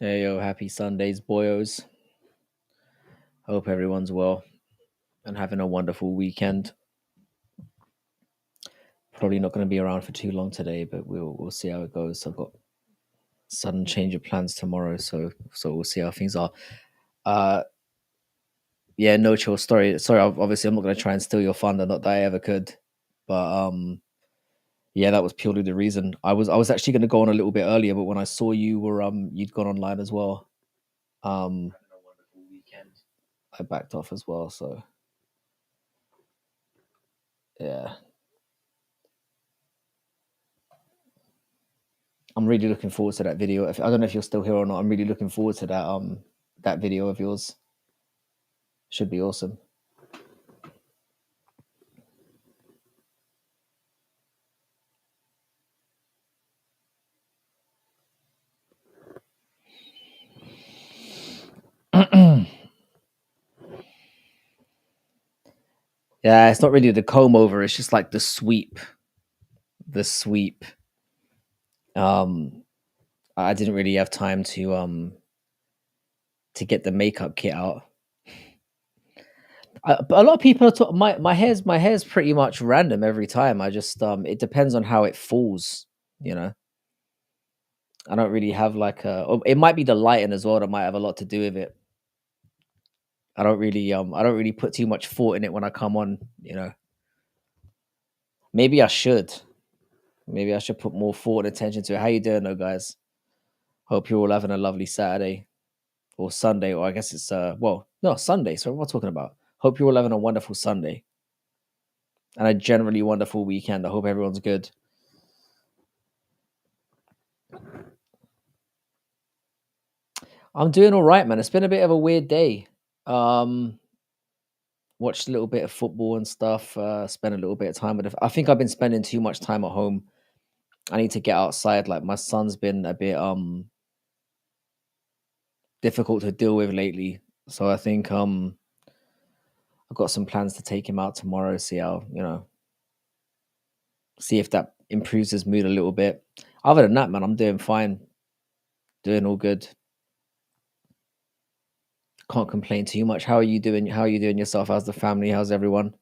Hey yo, happy Sundays, boyos. Hope everyone's well and having a wonderful weekend. Probably not going to be around for too long today, but we'll see how it goes. I've got sudden change of plans tomorrow, so we'll see how things are. Uh, yeah, no chill story. Sorry, obviously I'm not going to try and steal your thunder, not that I ever could, but yeah, that was purely the reason. I was actually going to go on a little bit earlier, but when I saw you were you'd gone online as well, having a wonderful weekend, I backed off as well. So yeah. I'm really looking forward to that video. If I don't know if you're still here or not, I'm really looking forward to that video of yours. Should be awesome. Yeah, it's not really the comb over. It's just like the sweep. The sweep. Um, I didn't really have time to get the makeup kit out. But a lot of people are my hair's pretty much random every time. I just it depends on how it falls. You know, I don't really have like a. Or it might be the lighting as well that might have a lot to do with it. I don't really put too much thought in it when I come on. You know, maybe I should. Maybe I should put more thought and attention to it. How you doing, though, guys? Hope you're all having a lovely Saturday or Sunday, or I guess it's no, Sunday. So what am I talking about? Hope you're all having a wonderful Sunday and a generally wonderful weekend. I hope everyone's good. I'm doing all right, man. It's been a bit of a weird day. Um, Watched a little bit of football and stuff. Spent a little bit of time with. I think I've been spending too much time at home. I need to get outside. Like my son's been a bit difficult to deal with lately. So I think I've got some plans to take him out tomorrow, see if that improves his mood a little bit. Other than that, man, I'm doing fine, doing all good. Can't complain too much. How are you doing? How are you doing yourself? How's the family? How's everyone?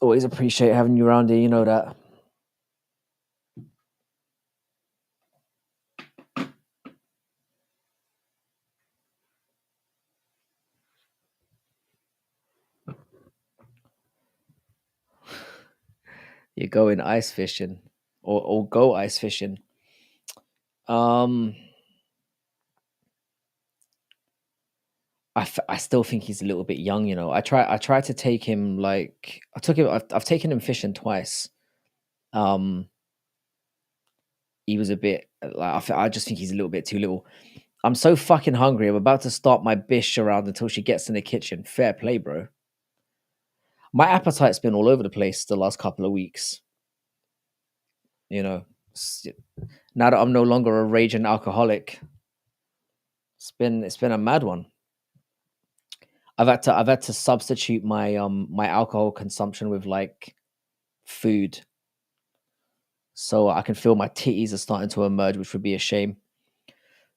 Always appreciate having you around here. You know that. You're going ice fishing, or go ice fishing. Um, I still think he's a little bit young. I tried to take him like I took him. I've taken him fishing twice. Um, he was a bit like I just think he's a little bit too little. I'm so fucking hungry. I'm about to start my bish around until she gets in the kitchen. Fair play, bro. My appetite's been all over the place the last couple of weeks. You know, S- now that I'm no longer a raging alcoholic, it's been a mad one. I've had to substitute my alcohol consumption with like food, so I can feel my titties are starting to emerge, which would be a shame.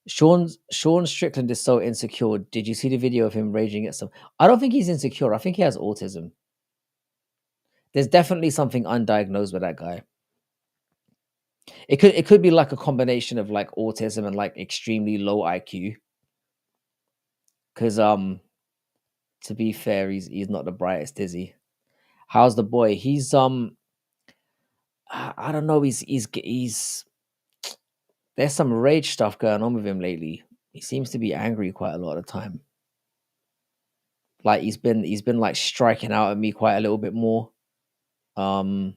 Sean Strickland is so insecure. Did you see the video of him raging at some? I don't think he's insecure. I think he has autism. There's definitely something undiagnosed with that guy. It could be like a combination of like autism and like extremely low IQ. Because to be fair, he's not the brightest, is he? How's the boy? He's I don't know. He's there's some rage stuff going on with him lately. He seems to be angry quite a lot of the time. Like he's been like striking out at me quite a little bit more. Um,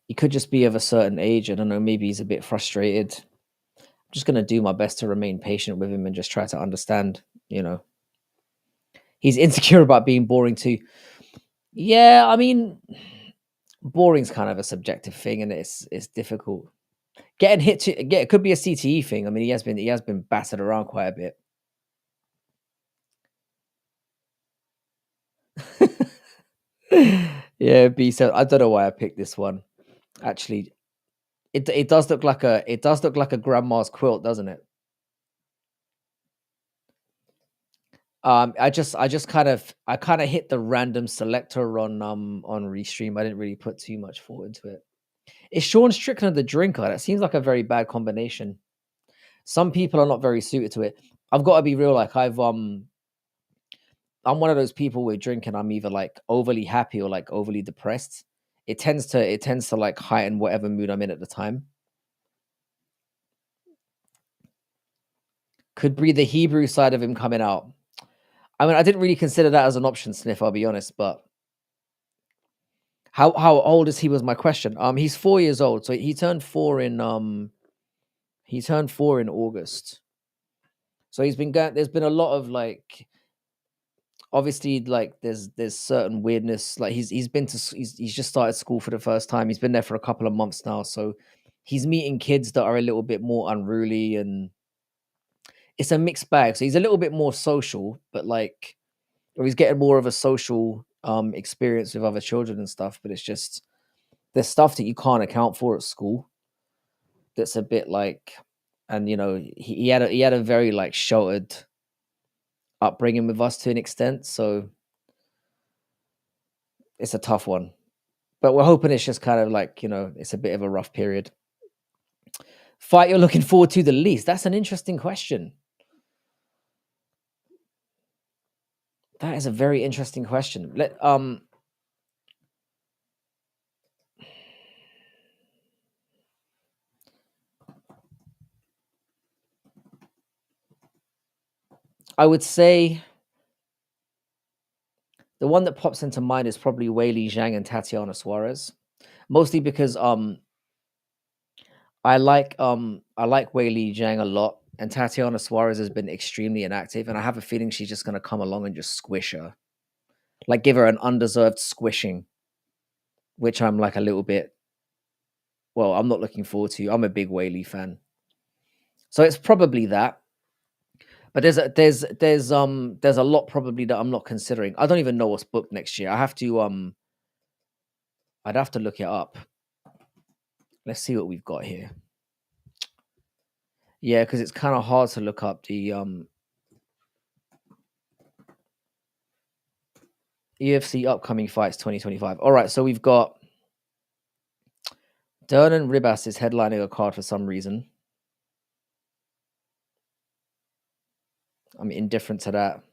he could just be of a certain age. I don't know. Maybe he's a bit frustrated. I'm just gonna do my best to remain patient with him and just try to understand. You know, he's insecure about being boring too. Yeah, I mean, boring's kind of a subjective thing, and it's difficult. Getting hit to get it could be a CTE thing. I mean, he has been battered around quite a bit. Yeah, B. So I don't know why I picked this one. Actually, It does look like a grandma's quilt, doesn't it? I kind of hit the random selector on Restream. I didn't really put too much thought into it. Is Sean Strickland the drinker? That seems like a very bad combination. Some people are not very suited to it. I've got to be real. Like I'm one of those people with drinking. I'm either like overly happy or like overly depressed. It tends to like heighten whatever mood I'm in at the time. Could be the Hebrew side of him coming out. I mean, I didn't really consider that as an option, Sniff. I'll be honest, but how old is he? Was my question. He's 4 years old, so he turned 4 in August. So he's been going. There's been a lot of like, obviously, like there's certain weirdness. Like he's just started school for the first time. He's been there for a couple of months now, so he's meeting kids that are a little bit more unruly, and it's a mixed bag. So he's a little bit more social, but like, or he's getting more of a social experience with other children and stuff. But it's just there's stuff that you can't account for at school. That's a bit like, and he had a very like sheltered upbringing with us to an extent. So it's a tough one. But we're hoping it's just kind of like, it's a bit of a rough period. Fight you're looking forward to the least? That's an interesting question. That is a very interesting question. I would say the one that pops into mind is probably Weili Zhang and Tatiana Suarez. Mostly because I like Weili Zhang a lot, and Tatiana Suarez has been extremely inactive, and I have a feeling she's just gonna come along and just squish her. Like give her an undeserved squishing, which I'm like a little bit, well, I'm not looking forward to. I'm a big Whaley fan. So it's probably that. But there's a lot probably that I'm not considering. I don't even know what's booked next year. I'd have to look it up. Let's see what we've got here. Yeah, because it's kind of hard to look up the UFC upcoming fights 2025. All right, so we've got Dernan Ribas is headlining a card for some reason. I'm indifferent to that.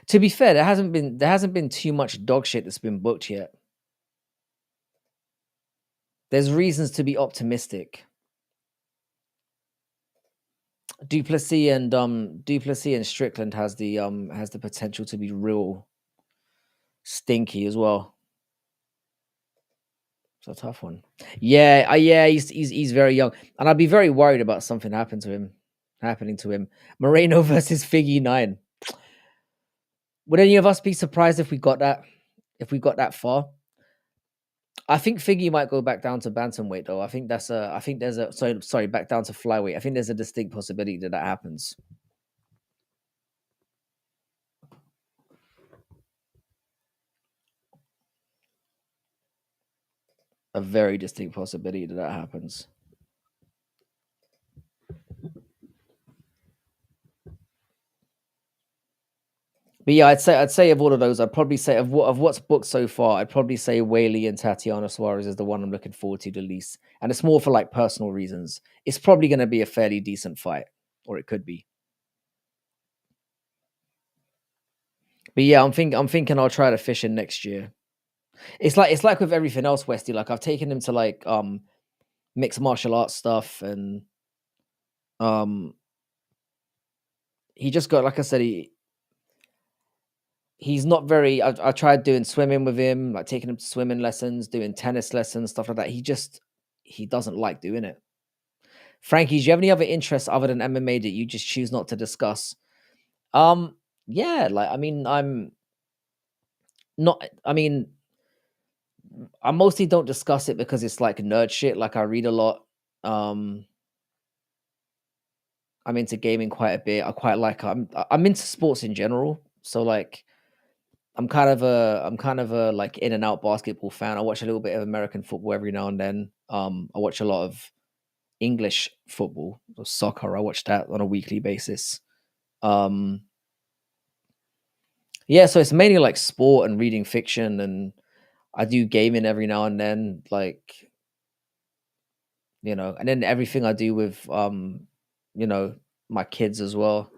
To be fair, there hasn't been too much dog shit that's been booked yet. There's reasons to be optimistic. Duplessis and Strickland has the potential to be real stinky as well. It's a tough one. Yeah, he's very young, and I'd be very worried about something happening to him. Moreno versus Figgy 9. Would any of us be surprised if we got that? If we got that far? I think Figgy might go back down to bantamweight though. I think there's a sorry back down to flyweight. I think there's a distinct possibility that happens. A very distinct possibility that happens. But yeah, I'd say of all of those, I'd probably say of what's booked so far, I'd probably say Whaley and Tatiana Suarez is the one I'm looking forward to the least, and it's more for like personal reasons. It's probably going to be a fairly decent fight, or it could be. But yeah, I'm thinking I'll try to fish in next year. It's like with everything else, Westy. Like I've taken him to like mixed martial arts stuff, and um he just got, like I said, he's not very. I tried doing swimming with him, like taking him to swimming lessons, doing tennis lessons, stuff like that. He doesn't like doing it. Frankie, do you have any other interests other than MMA that you just choose not to discuss? Um, yeah, like I'm not. I mean, I mostly don't discuss it because it's like nerd shit. Like I read a lot. Um, I'm into gaming quite a bit. I quite like. I'm into sports in general. So like, I'm kind of a like in and out basketball fan. I watch a little bit of American football every now and then. I watch a lot of English football or soccer. I watch that on a weekly basis. Um, yeah, so it's mainly like sport and reading fiction, and I do gaming every now and then, like, and then everything I do with you know, my kids as well.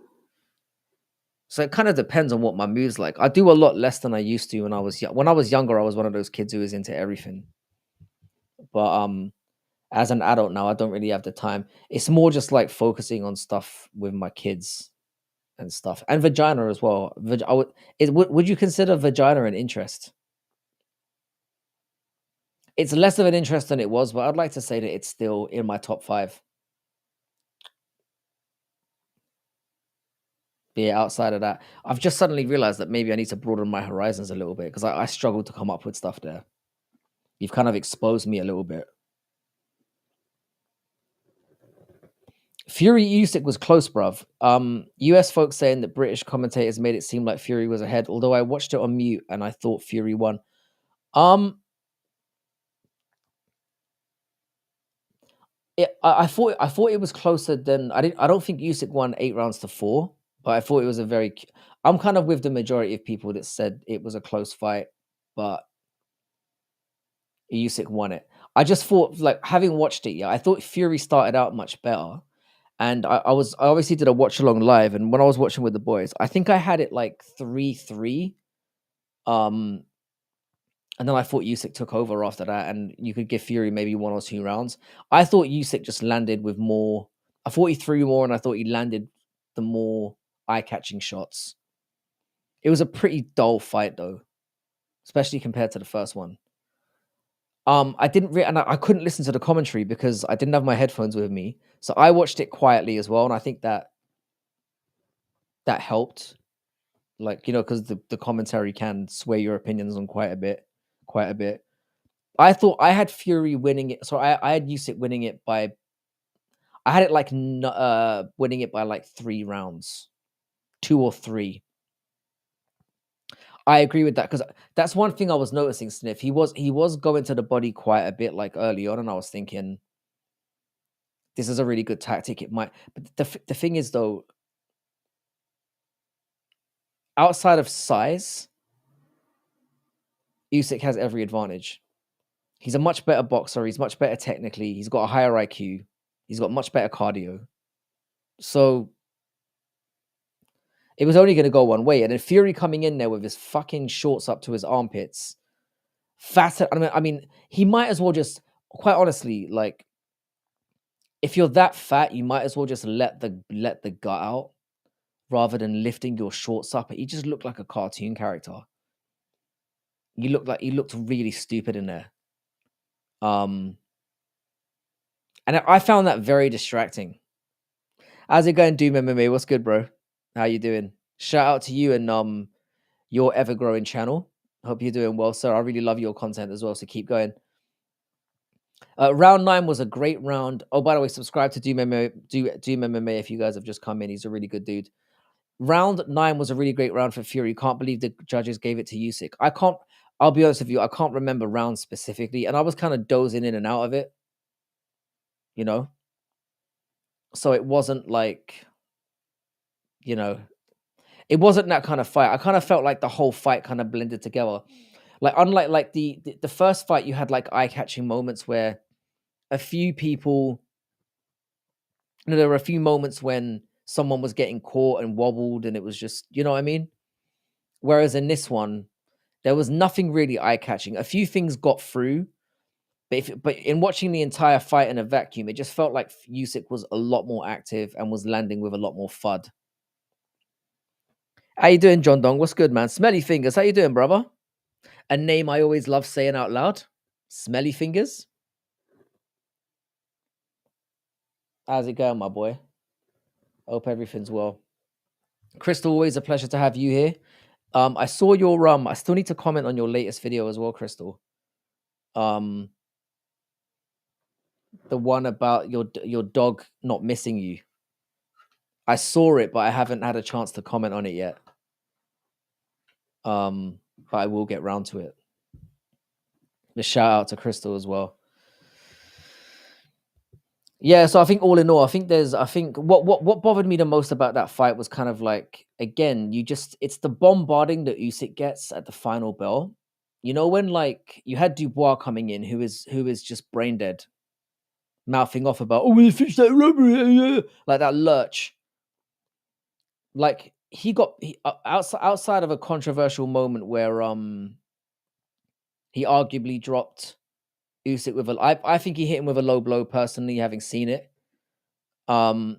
So it kind of depends on what my mood's like. I do a lot less than I used to when I was young. When I was younger, I was one of those kids who was into everything. But as an adult now, I don't really have the time. It's more just like focusing on stuff with my kids and stuff, and vagina as well. Would you consider vagina an interest? It's less of an interest than it was, but I'd like to say that it's still in my top five. Yeah, outside of that, I've just suddenly realized that maybe I need to broaden my horizons a little bit because I struggle to come up with stuff there. You've kind of exposed me a little bit. Fury Usyk was close, bruv. US folks saying that British commentators made it seem like Fury was ahead, although I watched it on mute and I thought Fury won. Um, I thought it was closer than I didn't. I don't think Usyk won 8 rounds to 4, but I thought it was a very. I'm kind of with the majority of people that said it was a close fight, but Usyk won it. I just thought, like, having watched it, yeah, I thought Fury started out much better. And I obviously did a watch along live, and when I was watching with the boys, I think I had it like 3-3. Um, and then I thought Usyk took over after that, and you could give Fury maybe 1 or 2 rounds. I thought Usyk just landed with more. I thought he threw more, and I thought he landed the more eye-catching shots. It was a pretty dull fight, though, especially compared to the first one. I didn't and I couldn't listen to the commentary because I didn't have my headphones with me, so I watched it quietly as well, and I think that helped. Like, because the commentary can sway your opinions on quite a bit, quite a bit. I thought I had Fury winning it, so I had Usyk winning it by. I had it like winning it by like 3 rounds, 2 or 3. I agree with that because that's one thing I was noticing. Sniff, he was going to the body quite a bit like early on, and I was thinking this is a really good tactic. It might, but the thing is though, outside of size, Usyk has every advantage. He's a much better boxer. He's much better technically. He's got a higher IQ. He's got much better cardio. So it was only going to go one way. And then Fury coming in there with his fucking shorts up to his armpits, fat. I mean, he might as well just, quite honestly, like, if you're that fat, you might as well just let the gut out rather than lifting your shorts up. He just looked like a cartoon character. He looked really stupid in there. And I found that very distracting. How's it going, Doom MMA? What's good, bro? How you doing? Shout out to you and your ever growing channel. Hope you're doing well, sir. I really love your content as well, so keep going. Round 9 was a great round. Oh, by the way, subscribe to Doom MMA. Doom MMA if you guys have just come in. He's a really good dude. Round 9 was a really great round for Fury. Can't believe the judges gave it to Usyk. I'll be honest with you, I can't remember rounds specifically, and I was kind of dozing in and out of it, you know. So it wasn't like, you know, it wasn't that kind of fight. I kind of felt like the whole fight kind of blended together. Like, unlike like the first fight, you had like eye-catching moments where a few people, there were a few moments when someone was getting caught and wobbled, and it was just, you know what I mean? Whereas in this one, there was nothing really eye-catching. A few things got through, but in watching the entire fight in a vacuum, it just felt like Usyk was a lot more active and was landing with a lot more FUD. How you doing, John Dong? What's good, man? Smelly Fingers, how you doing, brother? A name I always love saying out loud. Smelly Fingers. How's it going, my boy? Hope everything's well. Crystal, always a pleasure to have you here. I saw your I still need to comment on your latest video as well, Crystal. The one about your dog not missing you. I saw it, but I haven't had a chance to comment on it yet. but I will get round to it. The shout out to Crystal as well. Yeah, so I think all in all, I think what bothered me the most about that fight was kind of like, again, it's the bombarding that Usyk gets at the final bell. You know, when like you had Dubois coming in, who is just brain dead, mouthing off about, oh, we fix that robbery, like that lurch. Like outside of a controversial moment where he arguably dropped Usyk with I think he hit him with a low blow personally, having seen it. Um,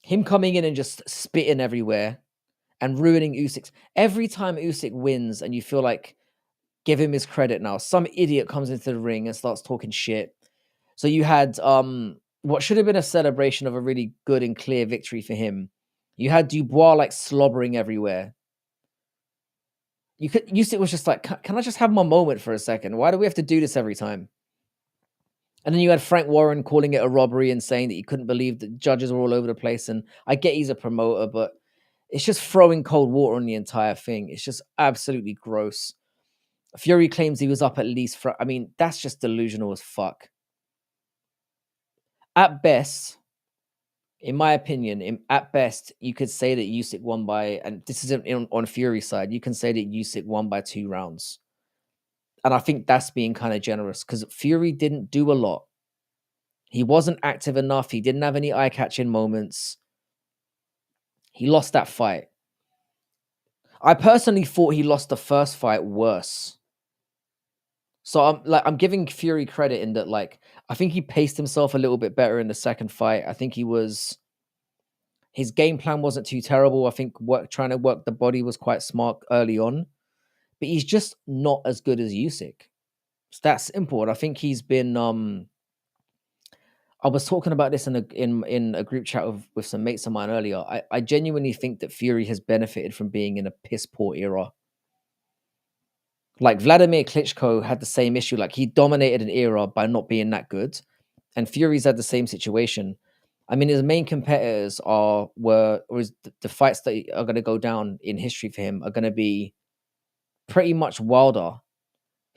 him coming in and just spitting everywhere and ruining Usyk's every time Usyk wins, and you feel like give him his credit now. Some idiot comes into the ring and starts talking shit. So you had what should have been a celebration of a really good and clear victory for him. You had Dubois like slobbering everywhere. Usyk was just like, can I just have my moment for a second? Why do we have to do this every time? And then you had Frank Warren calling it a robbery and saying that he couldn't believe that judges were all over the place. And I get he's a promoter, but it's just throwing cold water on the entire thing. It's just absolutely gross. Fury claims he was up at least for, I mean, that's just delusional as fuck. At best, in my opinion, at best, you could say that Usyk won by, and this isn't on Fury's side, you can say that Usyk won by 2 rounds. And I think that's being kind of generous because Fury didn't do a lot. He wasn't active enough. He didn't have any eye-catching moments. He lost that fight. I personally thought he lost the first fight worse. So I'm giving Fury credit in that, like, I think he paced himself a little bit better in the second fight. I think his game plan wasn't too terrible. I think trying to work the body was quite smart early on, but he's just not as good as Usyk. It's that simple. And I think he's been I was talking about this in a group chat with some mates of mine earlier. I genuinely think that Fury has benefited from being in a piss poor era. Like Vladimir Klitschko had the same issue. Like he dominated an era by not being that good, and Fury's had the same situation. I mean, his main competitors the fights that are going to go down in history for him are going to be pretty much Wilder,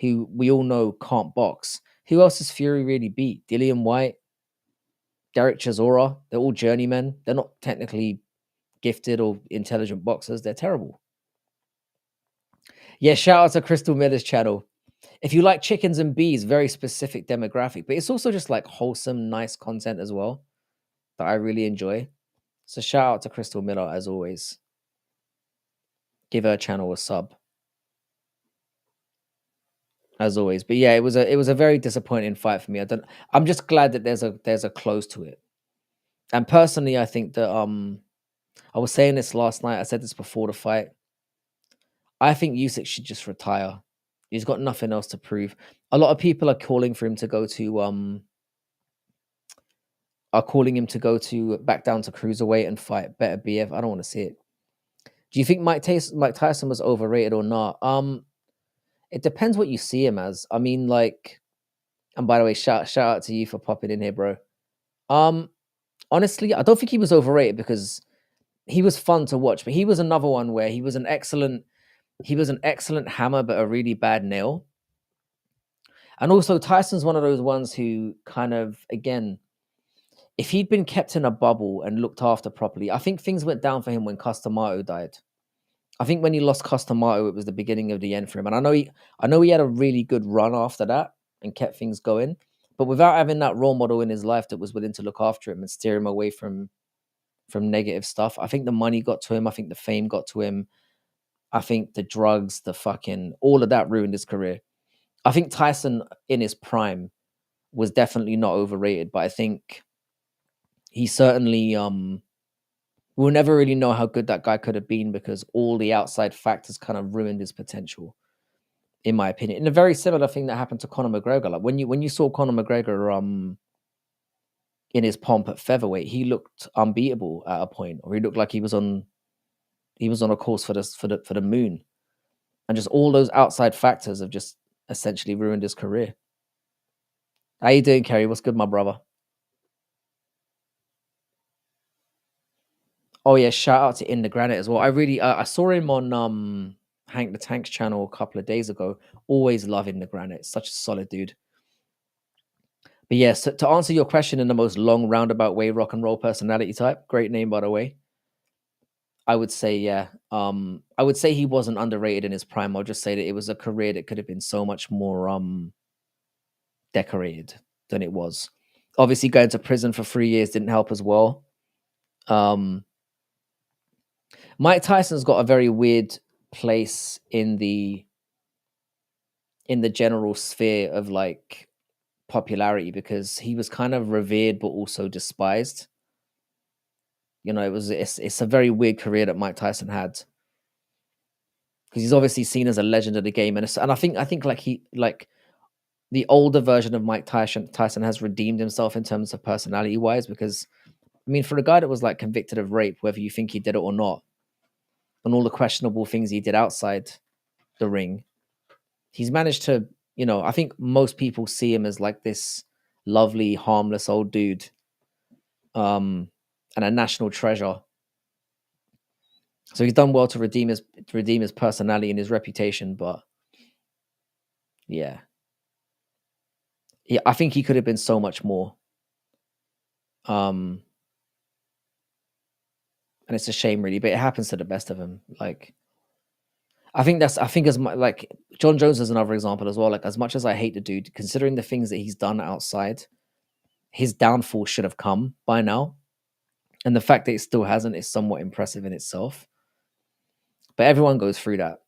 who we all know can't box. Who else has Fury really beat? Dillian White, Derek Chisora. They're all journeymen. They're not technically gifted or intelligent boxers. They're terrible. Yeah, shout out to Crystal Miller's channel. If you like chickens and bees, very specific demographic, but it's also just like wholesome, nice content as well that I really enjoy. So shout out to Crystal Miller as always. Give her channel a sub as always. But yeah, it was a very disappointing fight for me. I'm just glad that there's a close to it. And personally, I think that I was saying this last night. I said this before the fight. I think Usyk should just retire. He's got nothing else to prove. A lot of people are calling for him to go to back down to cruiserweight and fight better BF. I don't want to see it. Do you think Mike Tyson was overrated or not? It depends what you see him as. I mean, like, and by the way, shout out to you for popping in here, bro. Honestly, I don't think he was overrated because he was fun to watch, but he was another one where he was an excellent hammer, but a really bad nail. And also Tyson's one of those ones who kind of, again, if he'd been kept in a bubble and looked after properly, I think things went down for him when Custamato died. I think when he lost Custamato, it was the beginning of the end for him. And I know he had a really good run after that and kept things going. But without having that role model in his life that was willing to look after him and steer him away from negative stuff, I think the money got to him. I think the fame got to him. I think the drugs, the fucking, all of that ruined his career. I think Tyson in his prime was definitely not overrated, but I think he certainly we'll never really know how good that guy could have been because all the outside factors kind of ruined his potential, in my opinion. And a very similar thing that happened to Conor McGregor. Like when you saw Conor McGregor in his pomp at featherweight, he looked unbeatable at a point, or he looked like he was on a course for the moon. And just all those outside factors have just essentially ruined his career. How you doing, Kerry? What's good, my brother? Oh yeah, shout out to In the Granite as well. I really I saw him on Hank the Tank's channel a couple of days ago. Always loving the Granite. Such a solid dude. But yes, to answer your question in the most long roundabout way, rock and roll personality type. Great name, by the way. I would say, yeah. I would say he wasn't underrated in his prime. I'll just say that it was a career that could have been so much more decorated than it was. Obviously, going to prison for 3 years didn't help as well. Um, Mike Tyson's got a very weird place in the general sphere of like popularity because he was kind of revered but also despised. You know, it's a very weird career that Mike Tyson had because he's obviously seen as a legend of the game, and I think like the older version of Mike Tyson has redeemed himself in terms of personality wise because I mean, for a guy that was like convicted of rape, whether you think he did it or not, and all the questionable things he did outside the ring, he's managed to, you know, I think most people see him as like this lovely, harmless old dude, and a national treasure. So he's done well to redeem his personality and his reputation, but yeah, I think he could have been so much more. Um, and it's a shame, really, but it happens to the best of them. Like, I think as much like John Jones is another example as well. Like, as much as I hate the dude, considering the things that he's done outside, his downfall should have come by now, and the fact that it still hasn't is somewhat impressive in itself. But everyone goes through that.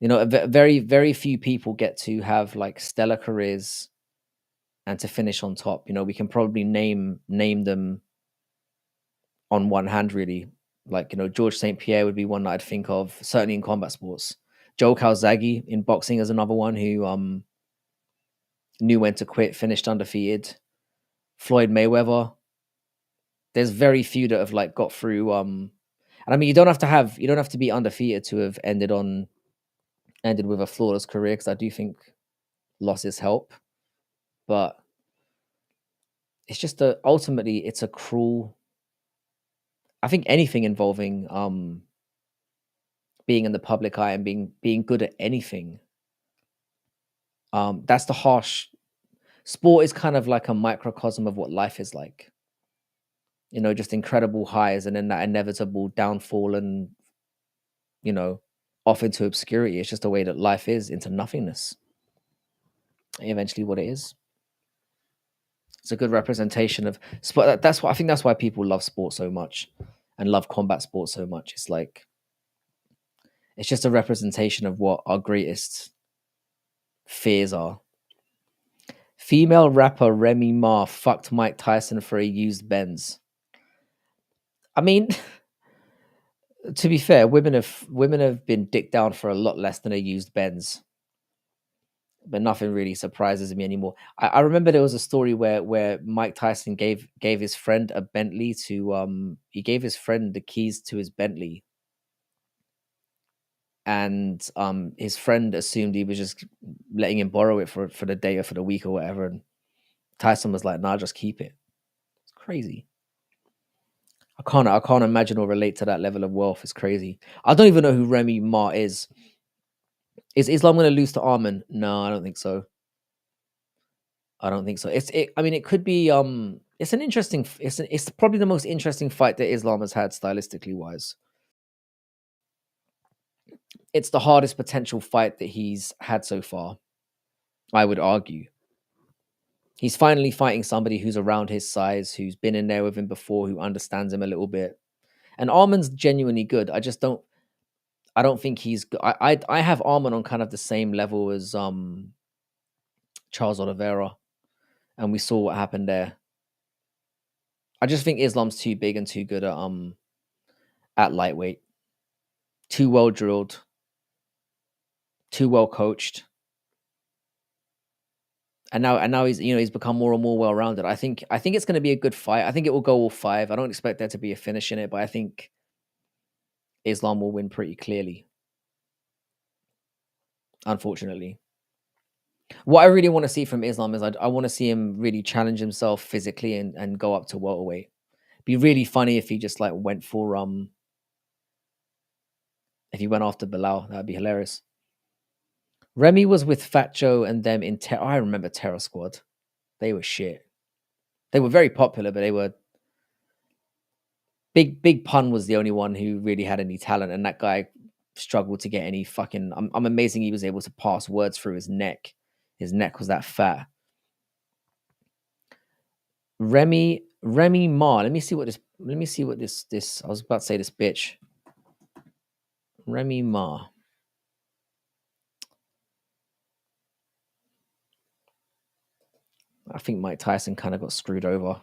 You know, very very few people get to have like stellar careers and to finish on top. You know, we can probably name them on one hand, really. Like, you know, George St. Pierre would be one that I'd think of, certainly in combat sports. Joe Calzaghe in boxing is another one who knew when to quit, finished undefeated. Floyd Mayweather. There's very few that have like got through. And I mean, you don't have to be undefeated to have ended with a flawless career because I do think losses help, but it's just ultimately it's a cruel. I think anything involving being in the public eye and being good at anything, that's the harsh. Sport is kind of like a microcosm of what life is like. You know, just incredible highs and then that inevitable downfall and, you know, off into obscurity. It's just the way that life is, into nothingness. Eventually, what it is. It's a good representation of sport. That's why I think that's why people love sport so much and love combat sports so much. It's like it's just a representation of what our greatest fears are. Female rapper Remy Ma fucked Mike Tyson for a used Benz. I mean, to be fair, women have been dicked down for a lot less than a used Benz. But nothing really surprises me anymore. I remember there was a story where Mike Tyson gave his friend a Bentley to he gave his friend the keys to his Bentley, and his friend assumed he was just letting him borrow it for the day or for the week or whatever. And Tyson was like, "Nah, just keep it." It's crazy. I can't imagine or relate to that level of wealth. It's crazy. I don't even know who Remy Ma is. Is Islam going to lose to Arman? No, I don't think so. I don't think so. I mean, it could be. It's an interesting. It's probably the most interesting fight that Islam has had stylistically wise. It's the hardest potential fight that he's had so far. I would argue. He's finally fighting somebody who's around his size, who's been in there with him before, who understands him a little bit. And Arman's genuinely good. I just don't. I don't think he's. I have Arman on kind of the same level as Charles Oliveira, and we saw what happened there. I just think Islam's too big and too good at lightweight. Too well drilled, too well coached. And now he's become more and more well rounded. I think it's going to be a good fight. I think it will go all five. I don't expect there to be a finish in it, but I think Islam will win pretty clearly. Unfortunately, what I really want to see from Islam is I want to see him really challenge himself physically and go up to welterweight. Be really funny if he just like went for If he went after Bilal, that'd be hilarious. Remy was with Fat Joe and them in I remember Terror Squad. They were shit. They were very popular, but they were Big Pun was the only one who really had any talent, and that guy struggled to get any fucking. I'm amazing he was able to pass words through his neck. His neck was that fat. Remy Ma. Let me see what this. Let me see what this. I was about to say this bitch. Remy Ma. I think Mike Tyson kind of got screwed over.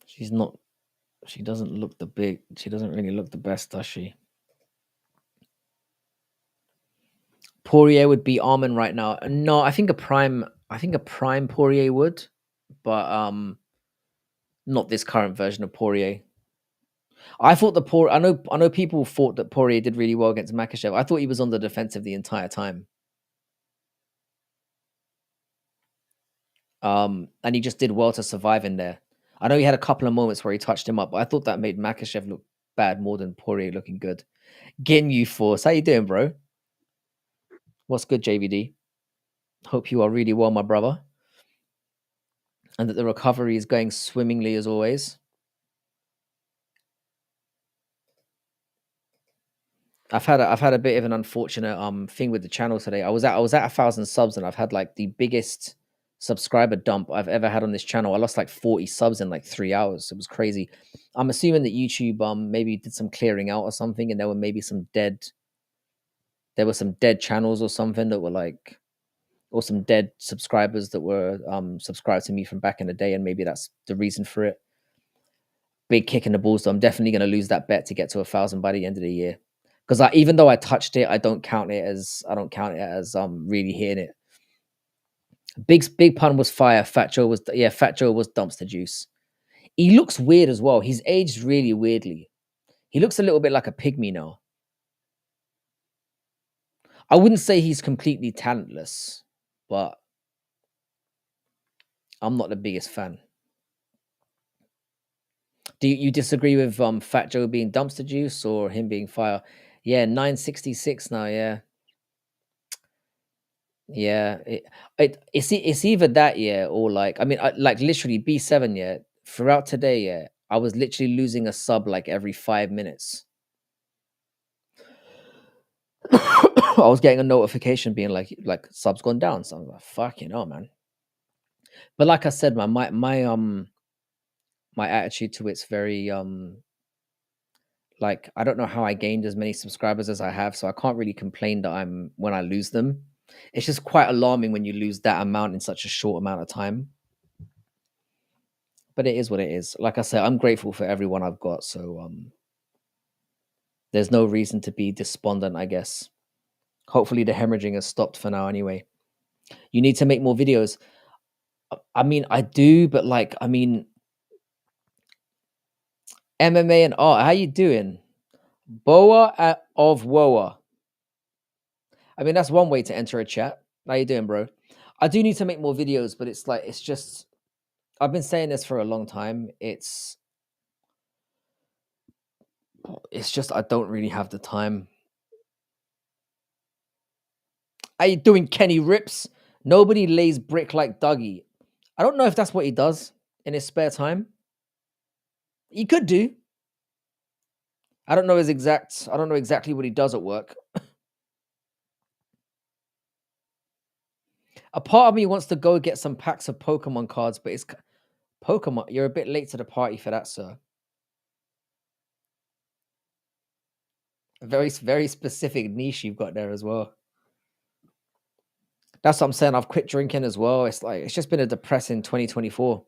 She's not. She doesn't look the big. She doesn't really look the best, does she? Poirier would be Armin right now. No, I think a prime. I think a prime Poirier would, but not this current version of Poirier. I thought I know people thought that Poirier did really well against Makhachev. I thought he was on the defensive the entire time. And he just did well to survive in there. I know he had a couple of moments where he touched him up, but I thought that made Makhachev look bad more than Poirier looking good. Ginyu Force, how you doing, bro? What's good, JVD? Hope you are really well, my brother, and that the recovery is going swimmingly as always. I've had a bit of an unfortunate thing with the channel today. I was at 1,000 subs, and I've had like the biggest subscriber dump I've ever had on this channel. I lost like 40 subs in like 3 hours. It was crazy. I'm assuming that YouTube maybe did some clearing out or something, and there were some dead channels or something that were like, or some dead subscribers that were subscribed to me from back in the day, and maybe that's the reason for it. Big kick in the balls. So I'm definitely going to lose that bet to get to 1,000 by the end of the year. Because even though I touched it, I don't count it as really hitting it. Big Pun was fire. Fat Joe was dumpster juice. He looks weird as well. He's aged really weirdly. He looks a little bit like a pygmy now. I wouldn't say he's completely talentless, but I'm not the biggest fan. Do you disagree with Fat Joe being dumpster juice or him being fire? Yeah, 966 now. Yeah. Yeah, it's either that, yeah, or like I mean, like literally B7, yeah. Throughout today, yeah, I was literally losing a sub like every 5 minutes. I was getting a notification being like subs gone down. So I was like, fucking hell, man. But like I said, man, my attitude to it's very like I don't know how I gained as many subscribers as I have, so I can't really complain that when I lose them. It's just quite alarming when you lose that amount in such a short amount of time. But it is what it is. Like I said, I'm grateful for everyone I've got, so there's no reason to be despondent, I guess. Hopefully the hemorrhaging has stopped for now anyway. You need to make more videos. I mean, I do, but like, I mean, MMA and art, how you doing? Boa of Woa. I mean, that's one way to enter a chat. How you doing, bro? I do need to make more videos, but it's like, it's just, I've been saying this for a long time. It's just, I don't really have the time. How you doing, Kenny Rips? Nobody lays brick like Dougie. I don't know if that's what he does in his spare time. He could do. I don't know exactly what he does at work. A part of me wants to go get some packs of Pokemon cards, but it's Pokemon. You're a bit late to the party for that, sir. A very, very specific niche you've got there as well. That's what I'm saying. I've quit drinking as well. It's like, it's just been a depressing 2024.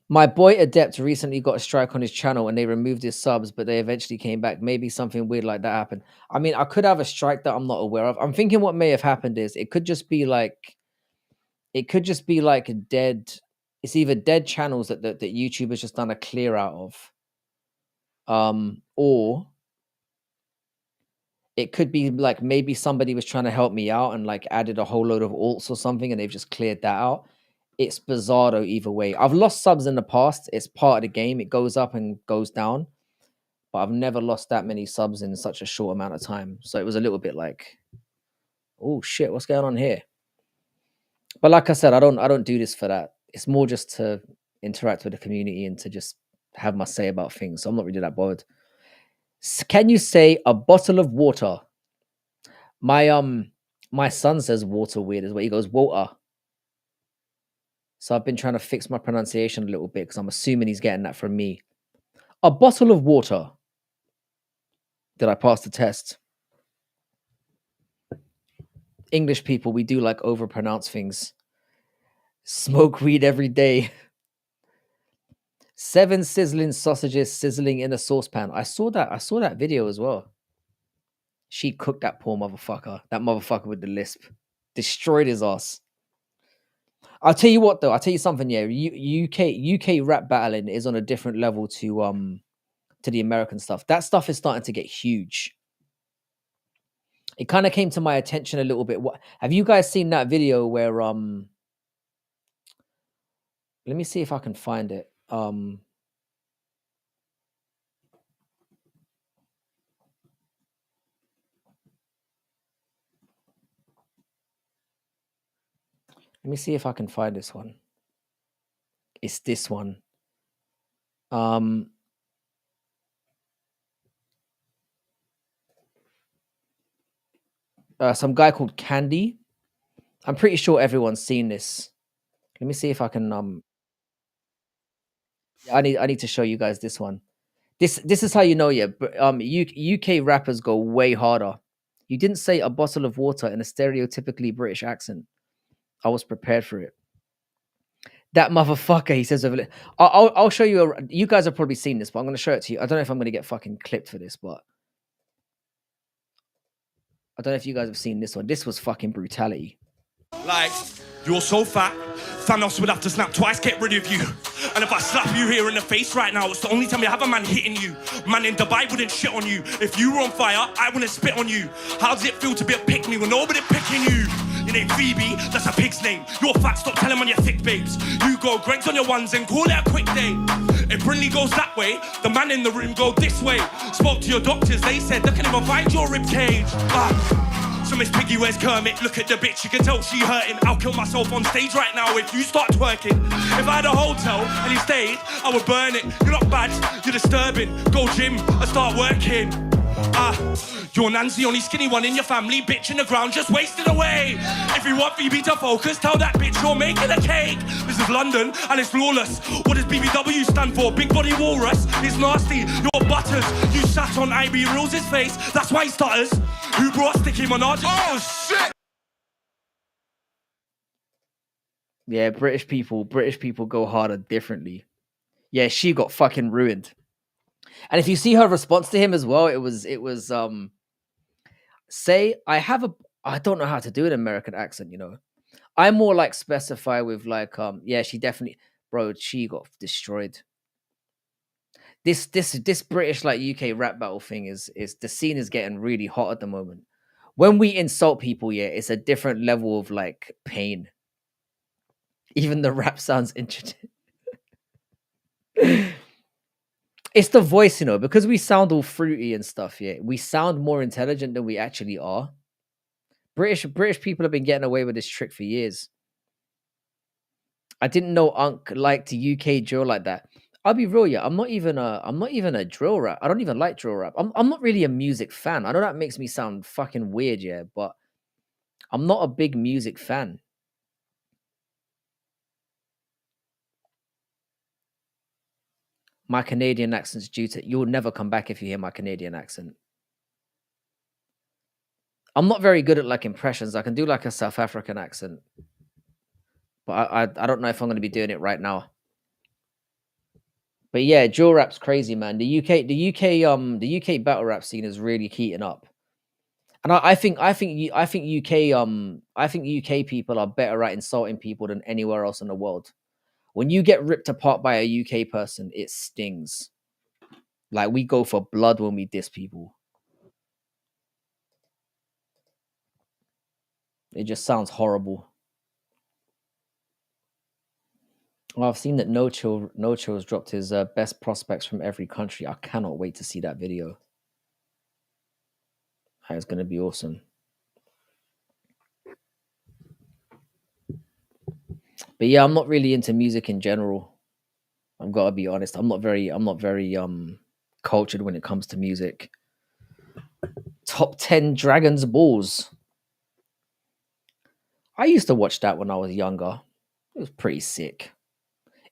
My boy Adept recently got a strike on his channel and they removed his subs, but they eventually came back. Maybe something weird like that happened. I mean, I could have a strike that I'm not aware of. I'm thinking what may have happened is it could just be like dead. It's either dead channels that YouTube has just done a clear out of, or it could be like maybe somebody was trying to help me out and like added a whole load of alts or something, and they've just cleared that out. It's bizarre though, either way. I've lost subs in the past. It's part of the game. It goes up and goes down. But I've never lost that many subs in such a short amount of time. So it was a little bit like, oh shit, what's going on here? But like I said, I don't do this for that. It's more just to interact with the community and to just have my say about things. So I'm not really that bothered. Can you say a bottle of water? My my son says water weird as well. He goes water. So I've been trying to fix my pronunciation a little bit because I'm assuming he's getting that from me. A bottle of water. Did I pass the test? English people, we do like overpronounce things. Smoke weed every day. 7 sizzling sausages sizzling in a saucepan. I saw that. I saw that video as well. She cooked that poor motherfucker. That motherfucker with the lisp. Destroyed his ass. I'll tell you what though. I'll tell you something. Yeah, UK rap battling is on a different level to the American stuff. That stuff is starting to get huge. It kind of came to my attention a little bit. What have you guys seen that video where let me see if I can find it. Let me see if I can find this one. It's this one. Some guy called Candy. I'm pretty sure everyone's seen this. Let me see if I can I need to show you guys this one. This is how you know, yeah. UK rappers go way harder. You didn't say a bottle of water in a stereotypically British accent. I was prepared for it. That motherfucker, he says over. I'll show you. You guys have probably seen this, but I'm going to show it to you. I don't know if I'm going to get fucking clipped for this, but I don't know if you guys have seen this one. This was fucking brutality. Like, you're so fat, Thanos would have to snap twice, get rid of you. And if I slap you here in the face right now, it's the only time you have a man hitting you. Man in Dubai wouldn't shit on you. If you were on fire, I wouldn't spit on you. How does it feel to be a pick me when nobody picking you? Your name Phoebe, that's a pig's name. You're fat, stop telling on your thick babes. You go Greg's on your ones and call it a quick day. If Brinley goes that way, the man in the room go this way. Spoke to your doctors, they said they can even find your ribcage. So Miss Piggy, where's Kermit? Look at the bitch, you can tell she hurting. I'll kill myself on stage right now if you start twerking. If I had a hotel and you stayed, I would burn it. You're not bad, you're disturbing. Go gym and start working. Your nan's the only skinny one in your family. Bitch in the ground, just wasting away. If you want Phoebe to focus, tell that bitch you're making a cake. This is London and it's flawless. What does BBW stand for? Big body walrus. It's nasty, you're butters. You sat on IB Reels' face, that's why he stutters. Who brought Sticky Minaj? Oh shit! Yeah, British people go harder differently. Yeah, she got fucking ruined. And if you see her response to him as well, it was say I don't know how to do an American accent, you know. I more like specify with like yeah, she definitely, bro, she got destroyed. This British like UK rap battle thing is the scene is getting really hot at the moment. When we insult people, yeah, it's a different level of like pain. Even the rap sounds interesting. It's the voice, you know, because we sound all fruity and stuff, yeah. We sound more intelligent than we actually are. British people have been getting away with this trick for years. I didn't know Unk liked UK drill like that. I'll be real, yeah. I'm not even a drill rap. I don't even like drill rap. I'm not really a music fan. I know that makes me sound fucking weird, yeah, but I'm not a big music fan. My Canadian accent's due to you'll never come back if you hear my Canadian accent. I'm not very good at like impressions. I can do like a South African accent, but I don't know if I'm going to be doing it right now. But yeah, drill rap's crazy, man. The UK battle rap scene is really heating up, and I think UK people are better at insulting people than anywhere else in the world. When you get ripped apart by a UK person, it stings. Like we go for blood when we diss people. It just sounds horrible. Well, I've seen that No Chill has dropped his best prospects from every country. I cannot wait to see that video. It's going to be awesome. But yeah, I'm not really into music in general. I've got to be honest. I'm not very cultured when it comes to music. Top 10 Dragon's Balls. I used to watch that when I was younger. It was pretty sick.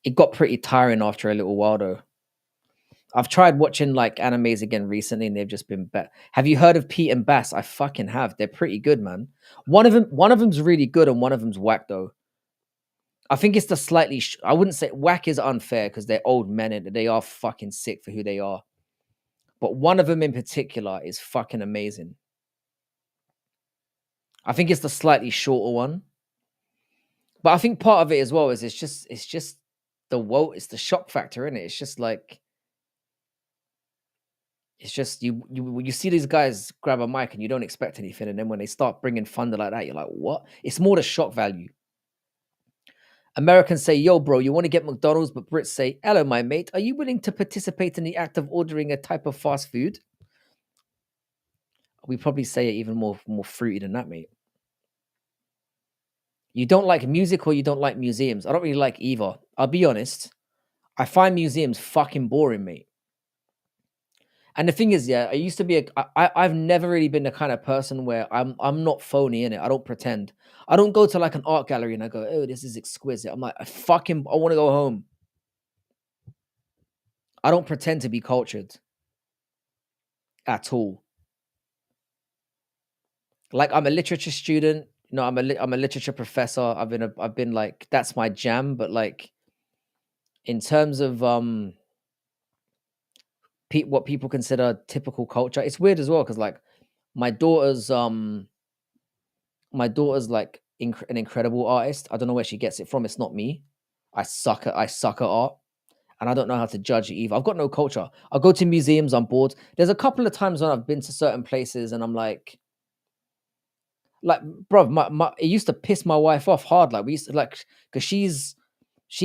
It got pretty tiring after a little while though. I've tried watching like animes again recently, and they've just been better. Have you heard of Pete and Bass? I fucking have. They're pretty good, man. One of them's really good, and one of them's whack though. I think it's the slightly. I wouldn't say whack is unfair because they're old men and they are fucking sick for who they are. But one of them in particular is fucking amazing. I think it's the slightly shorter one, but I think part of it as well is it's just the woe. It's the shock factor in it. It's just like it's just you see these guys grab a mic and you don't expect anything, and then when they start bringing thunder like that, you're like, what? It's more the shock value. Americans say, "Yo, bro, you want to get McDonald's?" But Brits say, "Hello, my mate. Are you willing to participate in the act of ordering a type of fast food?" We probably say it even more fruity than that, mate. You don't like music or you don't like museums. I don't really like either. I'll be honest. I find museums fucking boring, mate. And the thing is, yeah, I used to be I've never really been the kind of person where I'm not phony in it. I don't pretend. I don't go to like an art gallery and I go, "Oh, this is exquisite." I'm like, I want to go home. I don't pretend to be cultured at all. Like I'm a literature student, I'm a literature professor. I've been like that's my jam, but like in terms of what people consider typical culture, it's weird as well because like my daughter's um my daughter's like an incredible artist. I don't know where she gets it from. It's not me. I suck at art, and I don't know how to judge it either. I've got no culture. I go to museums. I'm bored. There's a couple of times when I've been to certain places, and I'm like, bro, it used to piss my wife off hard. Like we used to like because she's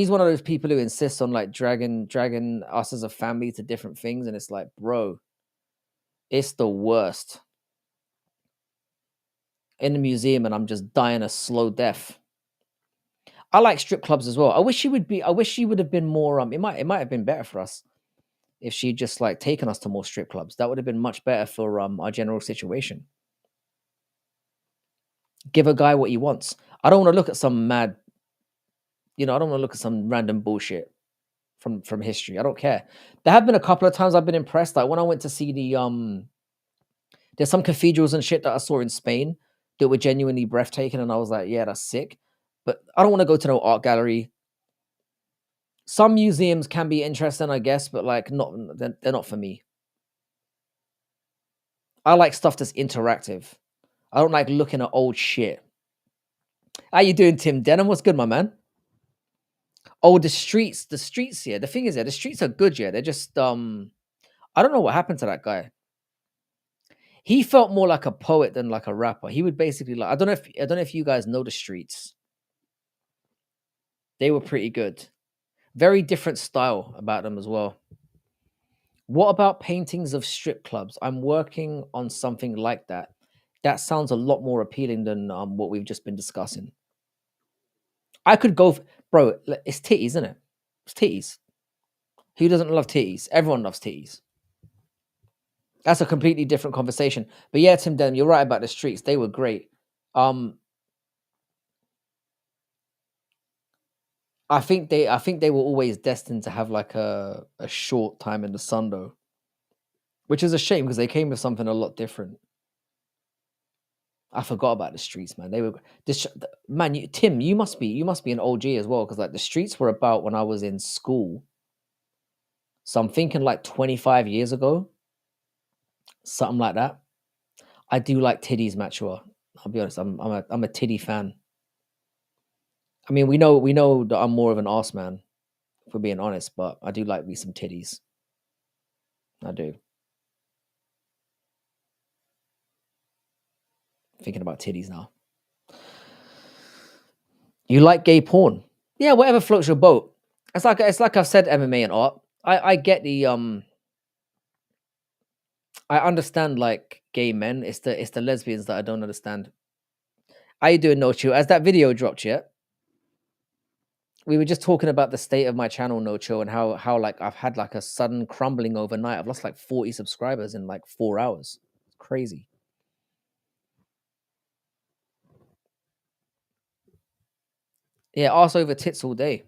one of those people who insists on like dragging us as a family to different things, and it's like, bro, it's the worst in the museum, and I'm just dying a slow death. I like strip clubs as well. I wish she would be. I wish she would have been more. It might have been better for us if she just like taken us to more strip clubs. That would have been much better for our general situation. Give a guy what he wants. I don't want to look at some mad. I don't want to look at some random bullshit from history. I don't care. There have been a couple of times I've been impressed. Like when I went to see there's some cathedrals and shit that I saw in Spain that were genuinely breathtaking, and I was like, yeah, that's sick. But I don't want to go to no art gallery. Some museums can be interesting, I guess, but like not they're not for me. I like stuff that's interactive. I don't like looking at old shit. How you doing, Tim Denham? What's good, my man? Oh, the streets here. The thing is, yeah, the streets are good, yeah. They're just I don't know what happened to that guy. He felt more like a poet than like a rapper. He would basically like I don't know if you guys know the streets. They were pretty good. Very different style about them as well. What about paintings of strip clubs? I'm working on something like that. That sounds a lot more appealing than what we've just been discussing. I could go, bro. It's titties, isn't it? It's titties. Who doesn't love titties? Everyone loves titties. That's a completely different conversation. But yeah, Tim Denham, you're right about the streets. They were great. Um, I think they were always destined to have like a short time in the sun though, which is a shame because they came with something a lot different. I forgot about the streets, man. They were man. Tim, you must be an OG as well because like the streets were about when I was in school. So I'm thinking like 25 years ago, something like that. I do like titties, Mature. I'll be honest. I'm a titty fan. I mean, we know that I'm more of an arse man, if we're being honest, but I do like me some titties. I do. Thinking about titties now. You like gay porn? Yeah, whatever floats your boat. It's like I've said MMA and art. I get the I understand like gay men. It's the lesbians that I don't understand. How you doing, No Chill? Has that video dropped yet? We were just talking about the state of my channel, No Chill, and how like I've had like a sudden crumbling overnight. I've lost like 40 subscribers in like 4 hours. It's crazy. Yeah, arse over tits all day.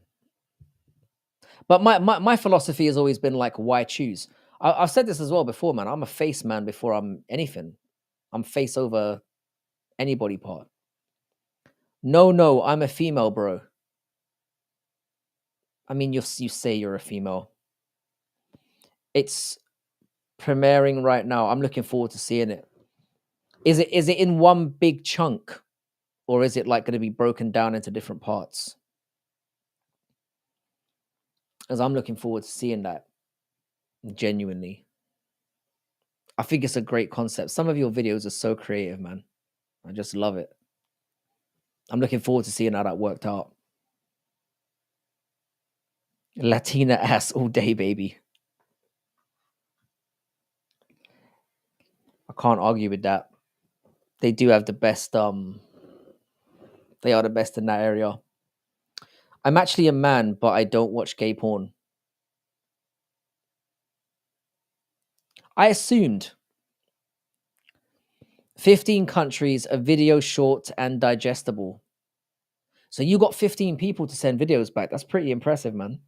But my philosophy has always been like, why choose? I've said this as well before, man. I'm a face man before I'm anything. I'm face over any body part. No, no, I'm a female, bro. I mean, you say you're a female. It's premiering right now. I'm looking forward to seeing it. Is it in one big chunk, or is it like going to be broken down into different parts? As I'm looking forward to seeing that genuinely. I think it's a great concept. Some of your videos are so creative, man. I just love it. I'm looking forward to seeing how that worked out. Latina ass all day, baby. I can't argue with that. They do have the best. They are the best in that area. I'm actually a man, but I don't watch gay porn. I assumed 15 countries, a video short and digestible. So you got 15 people to send videos back. That's pretty impressive, man.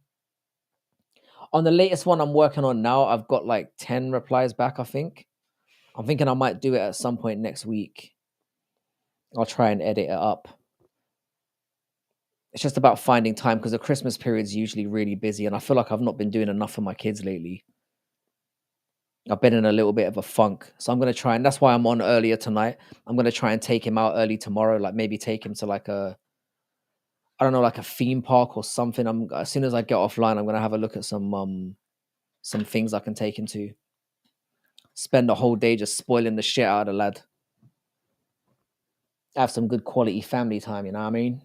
On the latest one I'm working on now, I've got like 10 replies back, I think. I'm thinking I might do it at some point next week. I'll try and edit it up. It's just about finding time because the Christmas period is usually really busy, and I feel like I've not been doing enough for my kids lately. I've been in a little bit of a funk, so I'm gonna try, and that's why I'm on earlier tonight. I'm gonna try and take him out early tomorrow, like maybe take him to like I don't know, like a theme park or something. As soon as I get offline, I'm gonna have a look at some things I can take him to. Spend the whole day just spoiling the shit out of the lad. Have some good quality family time, you know what I mean?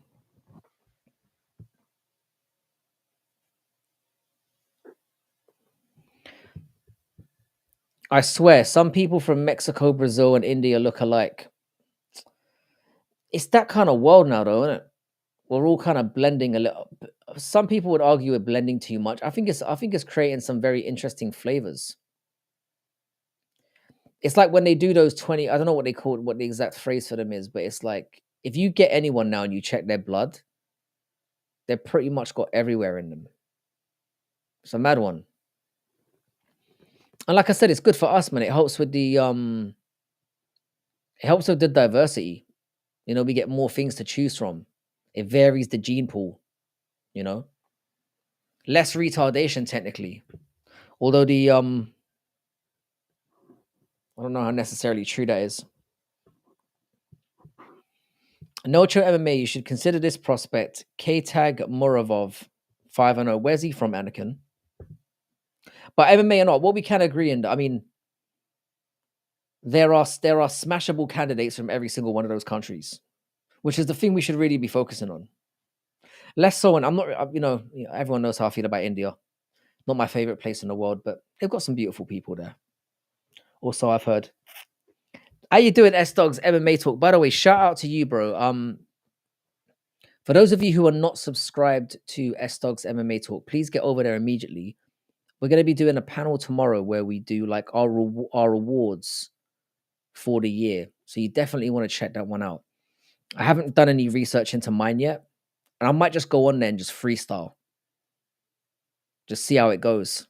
I swear, some people from Mexico, Brazil, and India look alike. It's that kind of world now, though, isn't it? We're all kind of blending a little. Some people would argue we're blending too much. I think it's creating some very interesting flavors. It's like when they do those 20. I don't know what they call it, what the exact phrase for them is, but it's like if you get anyone now and you check their blood, they're pretty much got everywhere in them. It's a mad one. And like I said, it's good for us, man. It helps with the diversity. We get more things to choose from. It varies the gene pool, you know. Less retardation technically. Although the I don't know how necessarily true that is. Nocho MMA, you should consider this prospect, K-Tag Muravov, 5-0. Where's he from, Anakin? But MMA or not, what we can agree on, I mean, there are smashable candidates from every single one of those countries, which is the thing we should really be focusing on. Less so, and I'm not, everyone knows how I feel about India. Not my favorite place in the world, but they've got some beautiful people there. Also, I've heard. How you doing, S Dogs MMA Talk? By the way, shout out to you, bro. For those of you who are not subscribed to S Dogs MMA Talk, please get over there immediately. We're going to be doing a panel tomorrow where we do like our awards for the year. So you definitely want to check that one out. I haven't done any research into mine yet, and I might just go on there and just freestyle. Just see how it goes.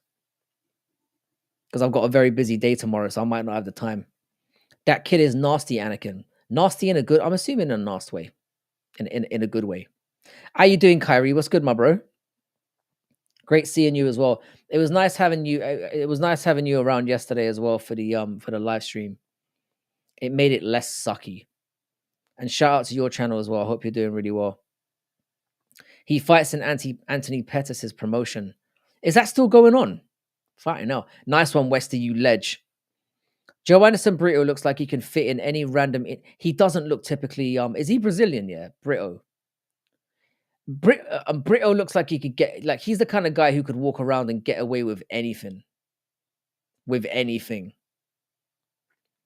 Because I've got a very busy day tomorrow, so I might not have the time. That kid is nasty, Anakin. Nasty in a good, I'm assuming in a nasty way. In a good way. How you doing, Kyrie? What's good, my bro? Great seeing you as well. It was nice having you. It was nice having you around yesterday as well for the live stream. It made it less sucky. And shout out to your channel as well. I hope you're doing really well. He fights in Anthony Pettis' promotion. Is that still going on? Fighting now. Nice one, Westy, you ledge. Joe Anderson Brito looks like he can fit in any random. He doesn't look typically. Is he Brazilian? Yeah, Brito. Brito looks like he could get like he's the kind of guy who could walk around and get away with anything. With anything.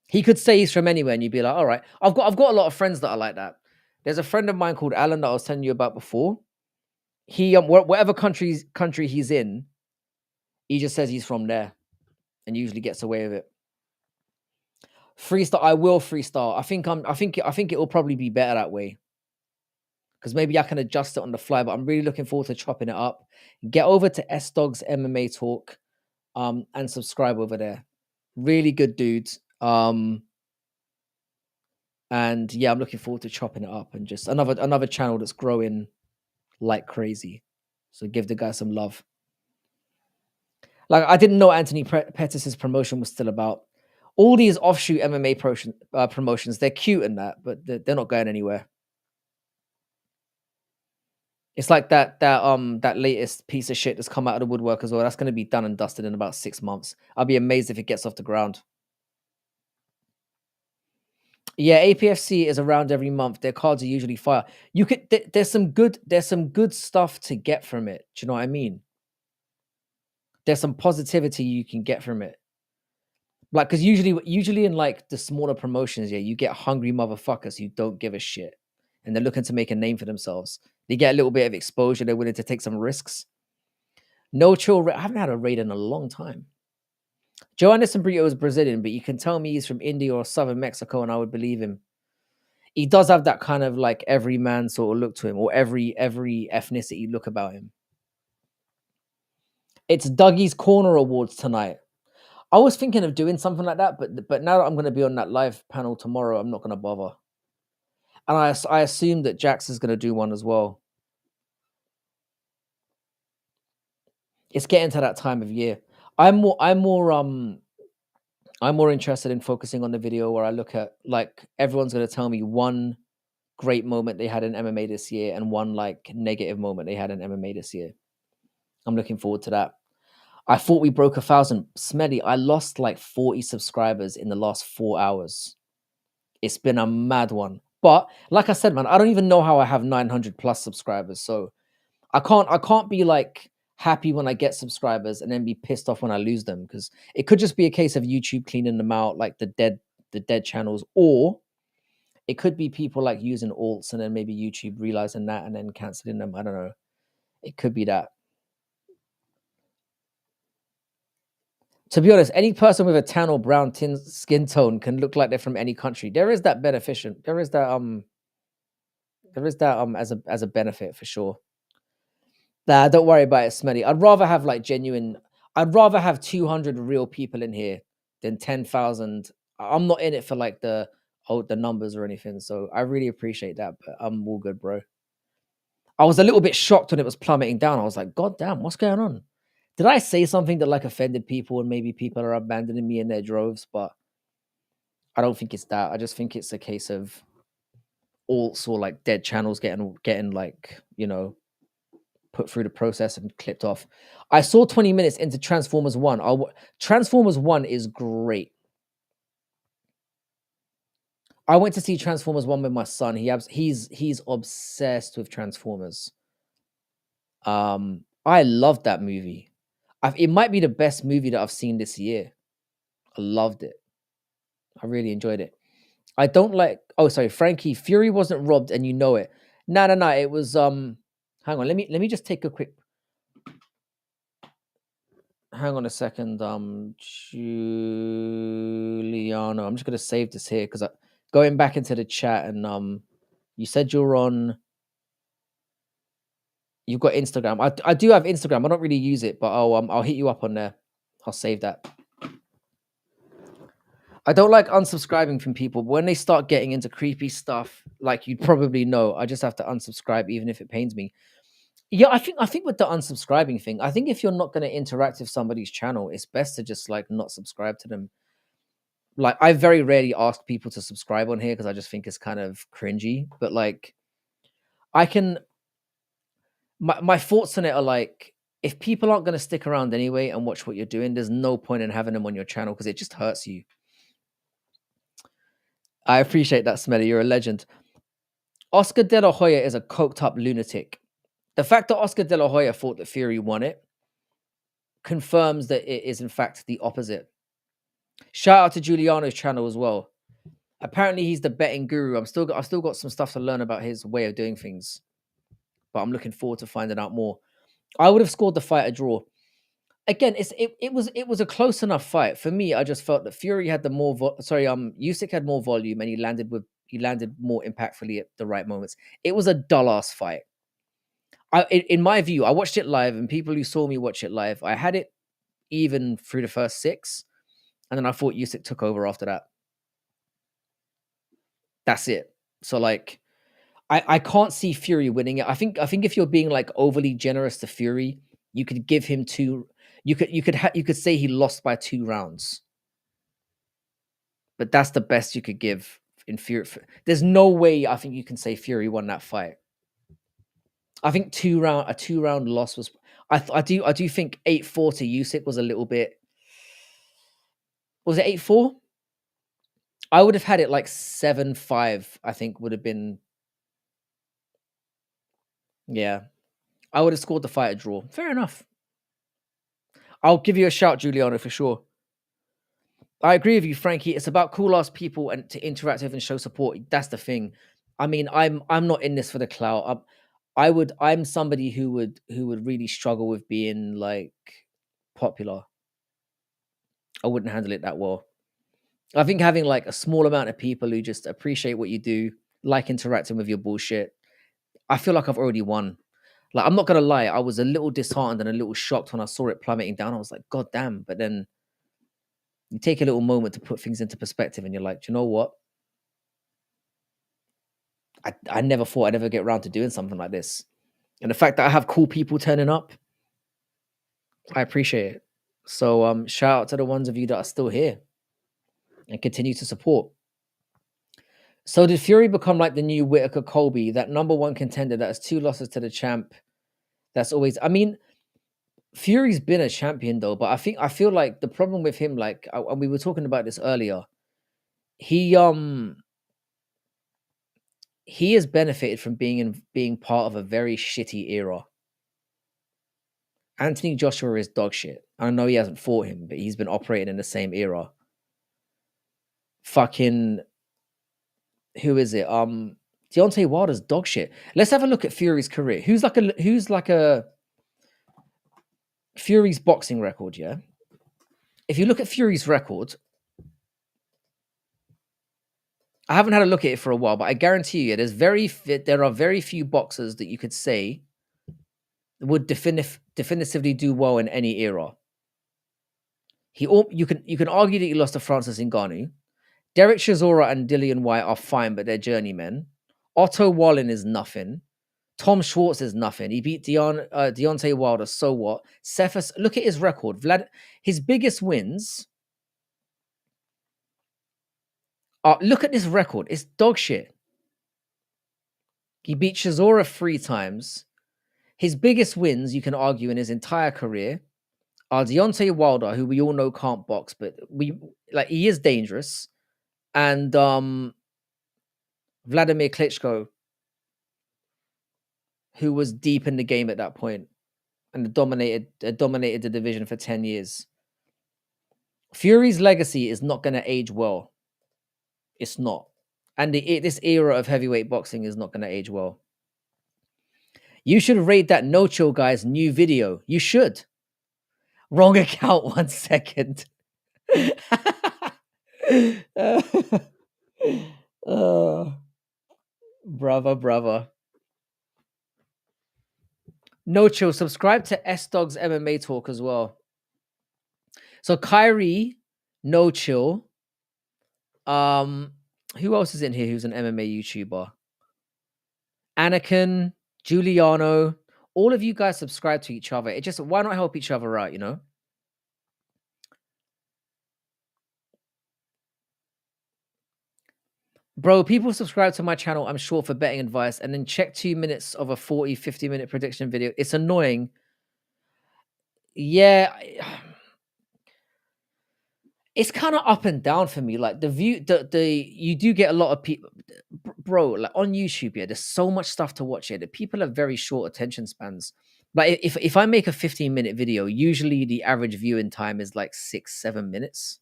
He could say he's from anywhere, and you'd be like, all right. I've got a lot of friends that are like that. There's a friend of mine called Alan that I was telling you about before. He whatever country he's in, he just says he's from there, and usually gets away with it. Freestyle, I will freestyle. I think it will probably be better that way because maybe I can adjust it on the fly. But I'm really looking forward to chopping it up. Get over to S Dog's MMA Talk, and subscribe over there. Really good dudes. And yeah, I'm looking forward to chopping it up and just another channel that's growing like crazy. So give the guy some love. Like I didn't know Anthony Pettis' promotion was still about. All these offshoot MMA promotions, they're cute and that, but they're not going anywhere. It's like that latest piece of shit that's come out of the woodwork as well. That's going to be done and dusted in about 6 months. I'll be amazed if it gets off the ground. Yeah, APFC is around every month. Their cards are usually fire. You could there's some good stuff to get from it. Do you know what I mean? There's some positivity you can get from it. Like, because usually in like the smaller promotions, yeah, you get hungry motherfuckers who don't give a shit, and they're looking to make a name for themselves. They get a little bit of exposure. They're willing to take some risks. No chill. I haven't had a raid in a long time. Joe Anderson Brito is Brazilian, but you can tell me he's from India or southern Mexico, and I would believe him. He does have that kind of like everyman sort of look to him, or every ethnicity look about him. It's Dougie's Corner Awards tonight. I was thinking of doing something like that, but now that I'm going to be on that live panel tomorrow, I'm not going to bother. And I assume that Jax is going to do one as well. It's getting to that time of year. I'm more interested in focusing on the video where I look at like everyone's going to tell me one great moment they had in MMA this year and one like negative moment they had in MMA this year. I'm looking forward to that. I thought we broke 1,000. Smelly, I lost like 40 subscribers in the last 4 hours. It's been a mad one. But like I said, man, I don't even know how I have 900 plus subscribers. So I can't be like happy when I get subscribers and then be pissed off when I lose them, because it could just be a case of YouTube cleaning them out, like the dead channels, or it could be people like using alts and then maybe YouTube realizing that and then canceling them. I don't know. It could be that. To be honest, any person with a tan or brown skin tone can look like they're from any country. There is that beneficent. There is that as a benefit for sure. Nah, don't worry about it, Smelly. I'd rather have like genuine. I'd rather have 200 real people in here than 10,000. I'm not in it for like the numbers or anything. So I really appreciate that, but I'm all good, bro. I was a little bit shocked when it was plummeting down. I was like, God damn, what's going on? Did I say something that like offended people and maybe people are abandoning me in their droves? But I don't think it's that. I just think it's a case of alts or like dead channels getting like, you know, put through the process and clipped off. I saw 20 minutes into Transformers 1. Transformers 1 is great. I went to see Transformers 1 with my son. He's obsessed with Transformers. I loved that movie. It might be the best movie that I've seen this year. I loved it. I really enjoyed it. I don't like. Oh, sorry, Frankie. Fury wasn't robbed, and you know it. No. It was. Hang on. Let me just take a quick. Hang on a second. Giuliano. I'm just gonna save this here because going back into the chat and you said you're on. You've got Instagram. I do have Instagram. I don't really use it, but I'll hit you up on there. I'll save that. I don't like unsubscribing from people, but when they start getting into creepy stuff, like you'd probably know, I just have to unsubscribe even if it pains me. Yeah, I think with the unsubscribing thing, I think if you're not going to interact with somebody's channel, it's best to just like not subscribe to them. Like I very rarely ask people to subscribe on here because I just think it's kind of cringy. But like I can my thoughts on it are like, if people aren't going to stick around anyway and watch what you're doing, there's no point in having them on your channel because it just hurts you. I appreciate that, Smelly. You're a legend. Oscar De La Hoya is a coked up lunatic. The fact that Oscar De La Hoya thought that Fury won it confirms that it is in fact the opposite. Shout out to Giuliano's channel as well. Apparently he's the betting guru. I've still got some stuff to learn about his way of doing things, but I'm looking forward to finding out more. I would have scored the fight a draw. Again, it was a close enough fight for me. I just felt that Fury had the more Usyk had more volume, and he landed more impactfully at the right moments. It was a dull ass fight. In my view, I watched it live, and people who saw me watch it live, I had it even through the first 6, and then I thought Usyk took over after that. That's it. So like, I can't see Fury winning it. I think if you're being like overly generous to Fury, you could give him 2. You could say he lost by 2 rounds, but that's the best you could give in Fury. There's no way I think you can say Fury won that fight. I think a 2-round loss was. I do think 8-4 to Usyk was a little bit. Was it 8-4? I would have had it like 7-5. I think would have been. Yeah, I would have scored the fight a draw. Fair enough. I'll give you a shout, Giuliano, for sure. I agree with you, Frankie. It's about cool ass people and to interact with and show support. That's the thing. I mean, I'm not in this for the clout. I'm somebody who would really struggle with being like popular. I wouldn't handle it that well. I think having like a small amount of people who just appreciate what you do, like interacting with your bullshit, I feel like I've already won. Like, I'm not gonna lie, I was a little disheartened and a little shocked when I saw it plummeting down. I was like, God damn. But then you take a little moment to put things into perspective and you're like, do you know what? I never thought I'd ever get around to doing something like this. And the fact that I have cool people turning up, I appreciate it. So shout out to the ones of you that are still here and continue to support. So did Fury become like the new Whitaker Colby, that number 1 contender that has 2 losses to the champ? That's always. I mean, Fury's been a champion though, but I feel like the problem with him, like, and we were talking about this earlier, he has benefited from being part of a very shitty era. Anthony Joshua is dog shit. I know he hasn't fought him, but he's been operating in the same era. Fucking, who is it? Deontay Wilder's dog shit. Let's have a look at Fury's career. Who's like a Fury's boxing record? Yeah. If you look at Fury's record, I haven't had a look at it for a while, but I guarantee you, there are very few boxers that you could say would definitively do well in any era. You can argue that he lost to Francis Ngannou. Derek Chisora and Dillian White are fine, but they're journeymen. Otto Wallin is nothing. Tom Schwartz is nothing. He beat Deontay Wilder. So what? Cephas, look at his record. His biggest wins. Look at this record. It's dog shit. He beat Chisora 3 times. His biggest wins, you can argue, in his entire career are Deontay Wilder, who we all know can't box, but he is dangerous, and Vladimir Klitschko, who was deep in the game at that point and dominated the division for 10 years. Fury's legacy is not going to age well. It's not. And this era of heavyweight boxing is not going to age well. You should rate that No Chill guy's new video. You should. Wrong account, 1 second. Brother. No Chill, subscribe to S Dog's MMA Talk as well. So Kyrie, No Chill. Who else is in here who's an MMA YouTuber? Anakin, Giuliano. All of you guys subscribe to each other. Why not help each other out, you know? Bro, people subscribe to my channel, I'm sure, for betting advice, and then check 2 minutes of a 40, 50-minute prediction video. It's annoying. Yeah. It's kind of up and down for me. Like, the view, you do get a lot of people. bro, like on YouTube, yeah, there's so much stuff to watch here that people have very short attention spans. But if I make a 15-minute video, usually the average viewing time is like 6-7 minutes.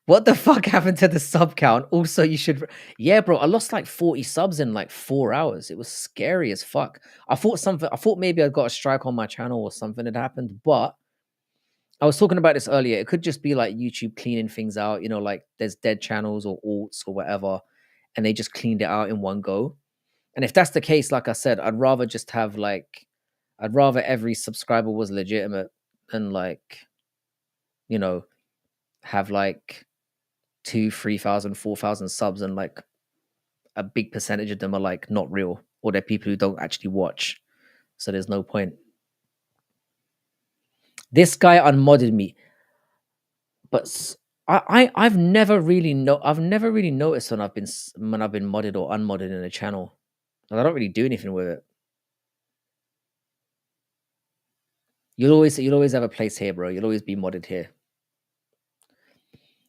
What the fuck happened to the sub count? Also, you should, yeah, bro. I lost like 40 subs in like 4 hours. It was scary as fuck. I thought something. I thought maybe I got a strike on my channel or something had happened, but I was talking about this earlier. It could just be like YouTube cleaning things out. You know, like there's dead channels or alts or whatever, and they just cleaned it out in one go. And if that's the case, like I said, I'd rather just have like, I'd rather every subscriber was legitimate than like, you know, have like 2, 3,000, 4,000 subs and like a big percentage of them are like not real or they're people who don't actually watch. So there's no point. This guy unmodded me, but I've never really noticed when I've been modded or unmodded in a channel. Like, I don't really do anything with it. You'll always have a place here, bro. You'll always be modded here.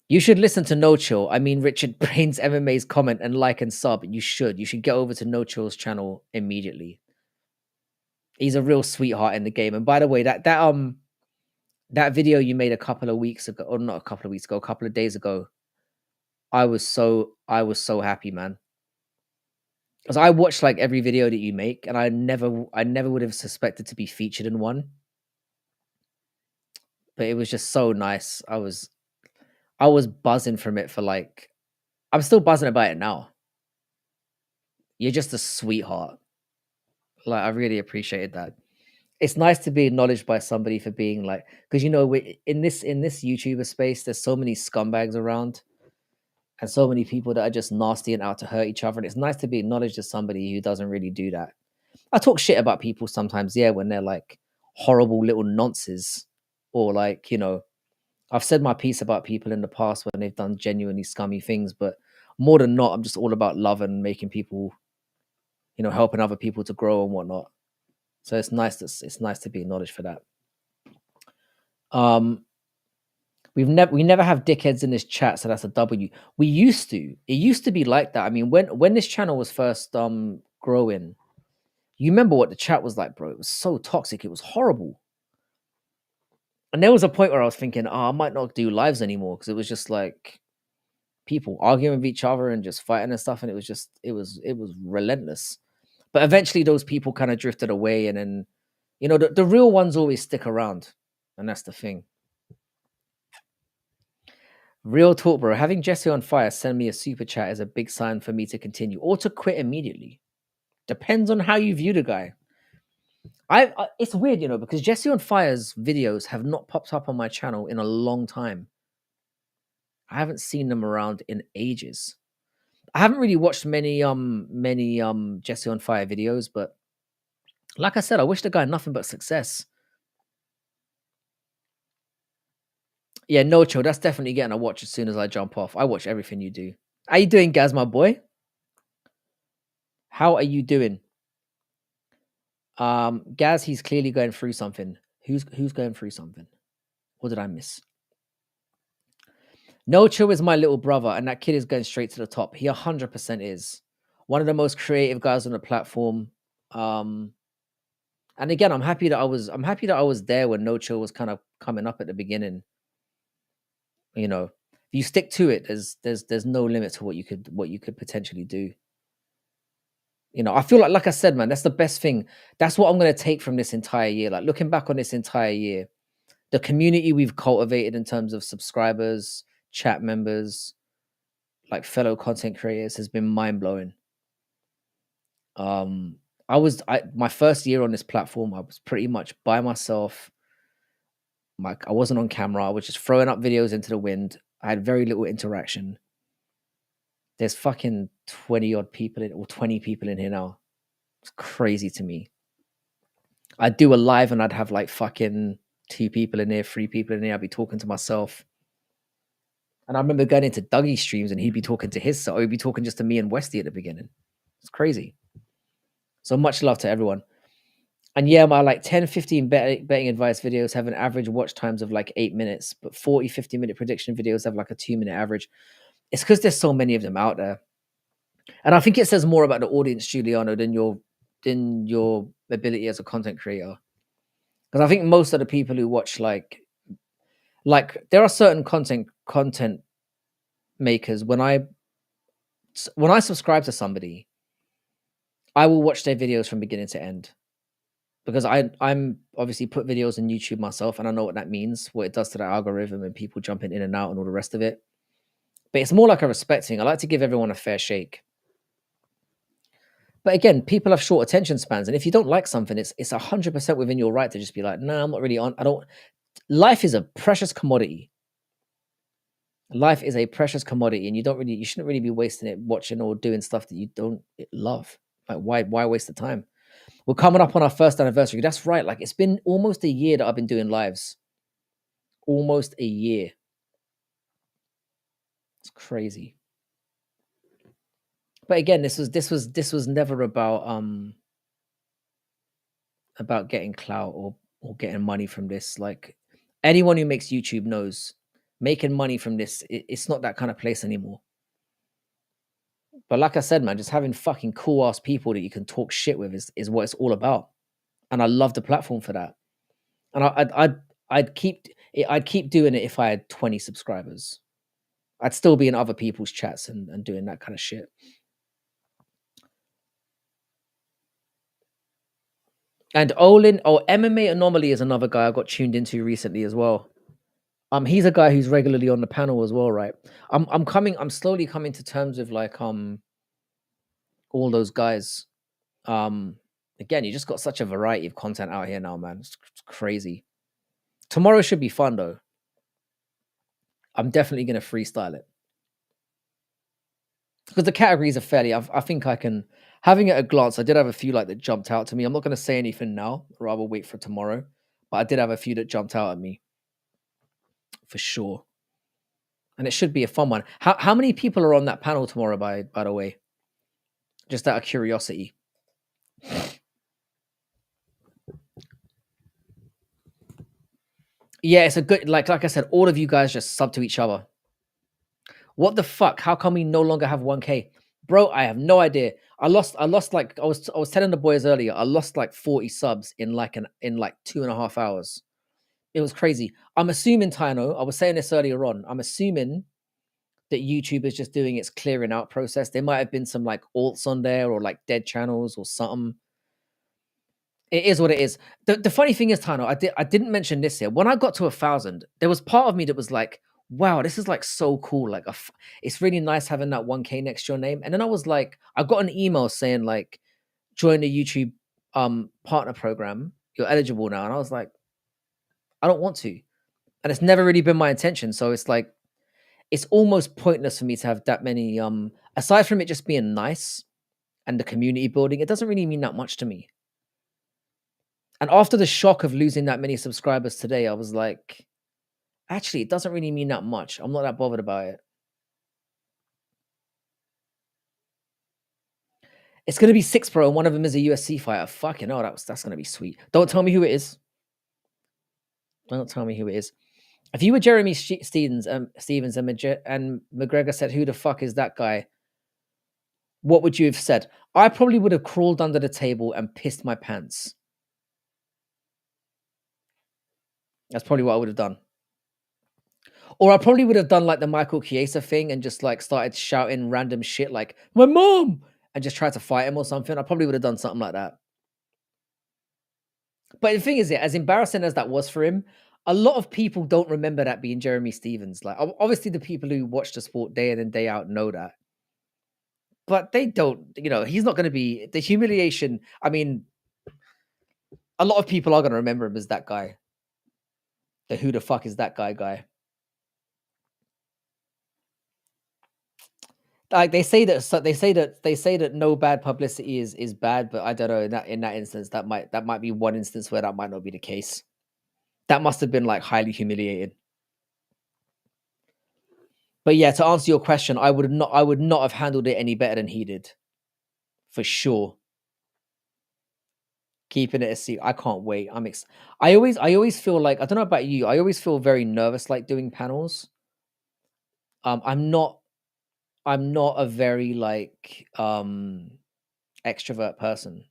You should listen to No Chill. I mean, Richard Brains MMA's comment and like and sub. You should get over to No Chill's channel immediately. He's a real sweetheart in the game. And by the way, that video you made a couple of weeks ago, or not a couple of weeks ago, a couple of days ago, I was so happy, man. Because I watched like every video that you make, and I never would have suspected to be featured in one. But it was just so nice. I was buzzing from it for like, I'm still buzzing about it now. You're just a sweetheart. Like, I really appreciated that. It's nice to be acknowledged by somebody for being like, because you know, in this YouTuber space, there's so many scumbags around, and so many people that are just nasty and out to hurt each other. And it's nice to be acknowledged as somebody who doesn't really do that. I talk shit about people sometimes, yeah, when they're like horrible little nonces, or like, you know, I've said my piece about people in the past when they've done genuinely scummy things, but more than not, I'm just all about love and making people, you know, helping other people to grow and whatnot. So it's nice to be acknowledged for that. We never have dickheads in this chat, so that's a W. We used to. It used to be like that. I mean, when this channel was first growing, you remember what the chat was like, bro? It was so toxic. It was horrible. And there was a point where I was thinking, oh, I might not do lives anymore, because it was just like people arguing with each other and just fighting and stuff, and it was relentless. But eventually those people kind of drifted away, and then, you know, the real ones always stick around, and that's the thing. Real talk, bro. Having Jesse on fire send me a super chat is a big sign for me to continue or to quit immediately. Depends on how you view the guy. It's weird, you know, because Jesse on Fire's videos have not popped up on my channel in a long time. I haven't seen them around in ages. I haven't really watched many Jesse on Fire videos, but like I said, I wish the guy nothing but success. Yeah, no chill. That's definitely getting a watch as soon as I jump off. I watch everything you do. How you doing, Gaz, my boy? How are you doing? Gaz, he's clearly going through something. Who's going through something? What did I miss? No chill is my little brother, and that kid is going straight to the top. He 100% is one of the most creative guys on the platform. And again, I'm happy that I was there when No Chill was kind of coming up at the beginning. You know, if you stick to it, there's no limit to what you could potentially do. You know, I feel like I said, man, that's the best thing. That's what I'm going to take from this entire year. Like, looking back on this entire year, the community we've cultivated in terms of subscribers, chat members, like fellow content creators, has been mind blowing. My first year on this platform, I was pretty much by myself. Like, I wasn't on camera. I was just throwing up videos into the wind. I had very little interaction. There's fucking 20 odd people or 20 people in here now. It's crazy to me. I'd do a live and I'd have like fucking 2 people in there, 3 people in there. I'd be talking to myself. And I remember going into Dougie's streams and he'd be talking to his self. He'd be talking just to me and Westy at the beginning. It's crazy. So much love to everyone. And yeah, my like 10, 15 betting advice videos have an average watch times of like 8 minutes, but 40, 50-minute prediction videos have like a 2-minute average. It's because there's so many of them out there. And I think it says more about the audience, Giuliano, than your ability as a content creator. Because I think most of the people who watch like there are certain content makers. When I subscribe to somebody, I will watch their videos from beginning to end because I'm obviously put videos on YouTube myself, and I know what that means, what it does to the algorithm, and people jumping in and out and all the rest of it. But it's more like a respect thing. I like to give everyone a fair shake. But again, people have short attention spans, and if you don't like something, it's 100% within your right to just be like, "No, I'm not really on. I don't." Life is a precious commodity. Life is a precious commodity, and you shouldn't really be wasting it watching or doing stuff that you don't love. Like, why waste the time? We're coming up on our first anniversary. That's right. Like, it's been almost a year that I've been doing lives. Almost a year. It's crazy. But again, this was never about getting clout or getting money from this. Like, anyone who makes YouTube knows making money from this, it's not that kind of place anymore. But like I said, man, just having fucking cool ass people that you can talk shit with is what it's all about. And I love the platform for that. And I'd keep doing it if I had 20 subscribers. I'd still be in other people's chats and doing that kind of shit. And Olin, MMA Anomaly is another guy I got tuned into recently as well. He's a guy who's regularly on the panel as well, right? I'm slowly coming to terms with like all those guys. Again, you just got such a variety of content out here now, man. It's crazy. Tomorrow should be fun though. I'm definitely gonna freestyle it because the categories are fairly. I think I can. Having it at a glance, I did have a few like that jumped out to me. I'm not gonna say anything now. I'd rather wait for tomorrow. But I did have a few that jumped out at me for sure, and it should be a fun one. How many people are on that panel tomorrow? By the way, just out of curiosity. Yeah, it's a good like I said, all of you guys just sub to each other. What the fuck? How come we no longer have 1K? Bro, I have no idea. I lost like I was telling the boys earlier, I lost like 40 subs in like 2.5 hours. It was crazy. I'm assuming, Tino, I was saying this earlier on. I'm assuming that YouTube is just doing its clearing out process. There might have been some like alts on there or like dead channels or something. It is what it is. The funny thing is, Tano, I didn't mention this here. When I got to 1,000, there was part of me that was like, "Wow, this is like so cool! Like, it's really nice having that 1K next to your name." And then I was like, I got an email saying like, "Join the YouTube partner program. You're eligible now." And I was like, I don't want to, and it's never really been my intention. So it's like, it's almost pointless for me to have that many. Aside from it just being nice and the community building, it doesn't really mean that much to me. And after the shock of losing that many subscribers today, I was like, actually, it doesn't really mean that much. I'm not that bothered about it. It's gonna be 6 Pro, and one of them is a USC fighter. Fucking hell, that's gonna be sweet. Don't tell me who it is. Don't tell me who it is. If you were Jeremy Stevens, and McGregor said, "Who the fuck is that guy?" What would you have said? I probably would have crawled under the table and pissed my pants. That's probably what I would have done. Or I probably would have done like the Michael Chiesa thing and just like started shouting random shit like "my mom" and just tried to fight him or something. I probably would have done something like that. But the thing is, as embarrassing as that was for him, a lot of people don't remember that being Jeremy Stevens. Like, obviously, the people who watch the sport day in and day out know that, but they don't. He's not going to be the humiliation. I mean, a lot of people are going to remember him as that guy. The "who the fuck is that guy?" Like they say that no bad publicity is bad, but I don't know, in that instance that might be one instance where that might not be the case. That must have been like highly humiliating. But yeah, to answer your question, I would not have handled it any better than he did, for sure. Keeping it a secret. I can't wait. I always feel like I don't know about you. I always feel very nervous like doing panels. I'm not a very like extrovert person.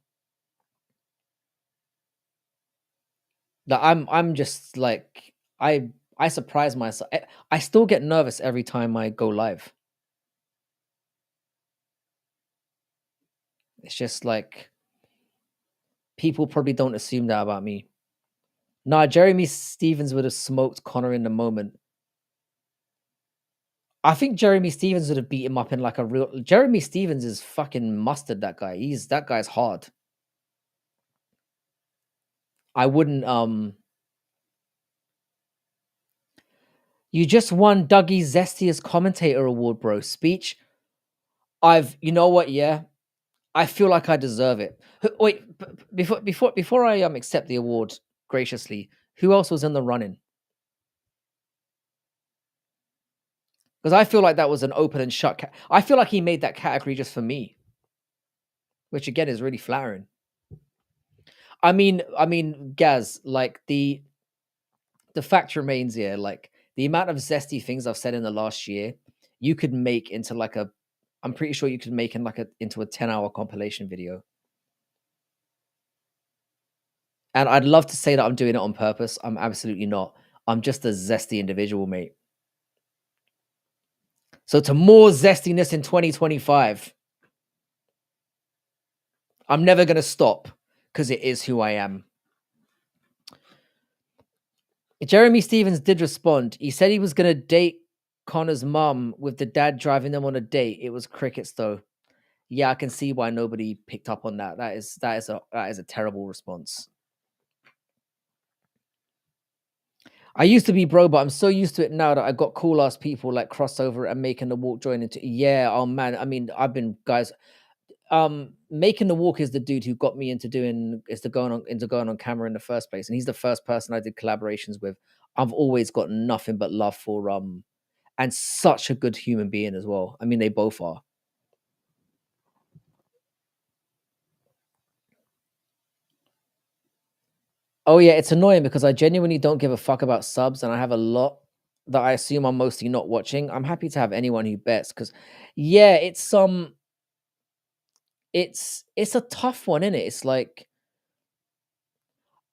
That I'm just like I surprise myself. I still get nervous every time I go live. It's just like people probably don't assume that about me. Nah, Jeremy Stevens would have smoked Connor in the moment. I think Jeremy Stevens would have beat him up in like a real. Jeremy Stevens is fucking mustard. That guy. That guy's hard. I wouldn't. You just won Dougie's Zestiest Commentator Award, bro. Speech. You know what? Yeah, I feel like I deserve it. Wait, before I accept the award graciously, who else was in the running? Because I feel like that was an open and shut. I feel like he made that category just for me, which again is really flattering. Gaz, like the fact remains here, like the amount of zesty things I've said in the last year, you could make into like a. I'm pretty sure you could make into a 10-hour compilation video. And I'd love to say that I'm doing it on purpose. I'm absolutely not. I'm just a zesty individual, mate. So to more zestiness in 2025. I'm never going to stop because it is who I am. Jeremy Stevens did respond. He said he was going to date Connor's mum with the dad driving them on a date. It was crickets though. Yeah, I can see why nobody picked up on that. That is a terrible response. I used to be bro, but I'm so used to it now that I got cool ass people like crossover and making the walk join into. Yeah, oh man. I mean, I've been guys. Making the walk is the dude who got me into going on camera in the first place, and he's the first person I did collaborations with. I've always got nothing but love for and such a good human being as well. I mean, they both are. Oh yeah, it's annoying because I genuinely don't give a fuck about subs, and I have a lot that I assume I'm mostly not watching. I'm happy to have anyone who bets because, yeah, it's a tough one, isn't it? It's like,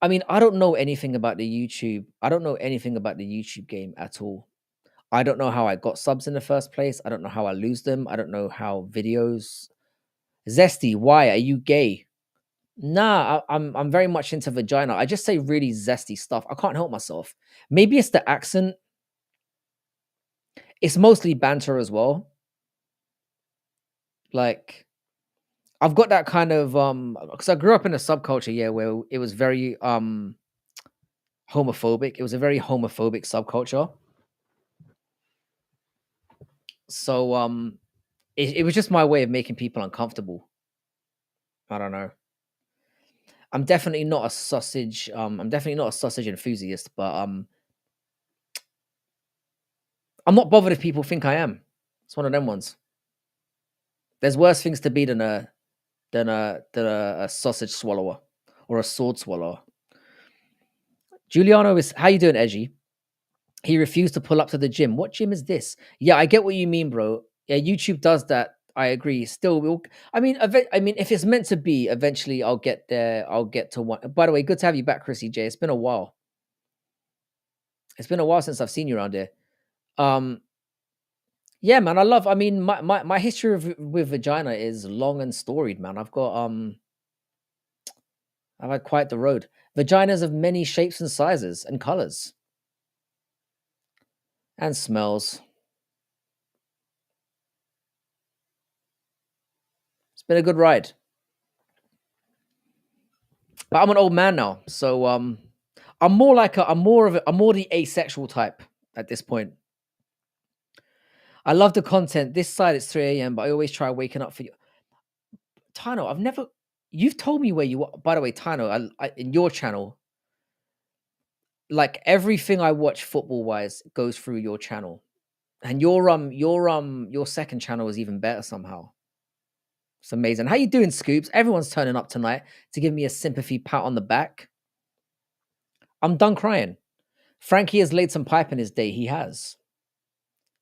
I mean, I don't know anything about the YouTube. I don't know anything about the YouTube game at all. I don't know how I got subs in the first place. I don't know how I lose them. I don't know how videos. Zesty, why are you gay? Nah, I'm very much into vagina. I just say really zesty stuff. I can't help myself. Maybe it's the accent. It's mostly banter as well. Like I've got that kind of because I grew up in a subculture, yeah, where it was very homophobic. It was a very homophobic subculture. So it was just my way of making people uncomfortable. I don't know. I'm definitely not a sausage. I'm definitely not a sausage enthusiast, but I'm not bothered if people think I am. It's one of them ones. There's worse things to be than a sausage swallower or a sword swallower. Giuliano is how you doing, Edgy? He refused to pull up to the gym. What gym is this? Yeah, I get what you mean, bro. Yeah, YouTube does that. I agree. Still, I mean, if it's meant to be, eventually I'll get there. I'll get to one. By the way, good to have you back, Chrissy J. It's been a while. It's been a while since I've seen you around here. Um, yeah, man, I love. I mean, my history with vagina is long and storied, man. I've had quite the road. Vaginas of many shapes and sizes and colors and smells. It's been a good ride. But I'm an old man now, so I'm more I'm more the asexual type at this point. I love the content. This side it's 3 a.m., but I always try waking up for you. Tano, I've never. You've told me where you are. By the way, Tano, in your channel, like everything I watch football wise goes through your channel, and your second channel is even better somehow. It's amazing. How you doing, Scoops? Everyone's turning up tonight to give me a sympathy pat on the back. I'm done crying. Frankie has laid some pipe in his day. He has.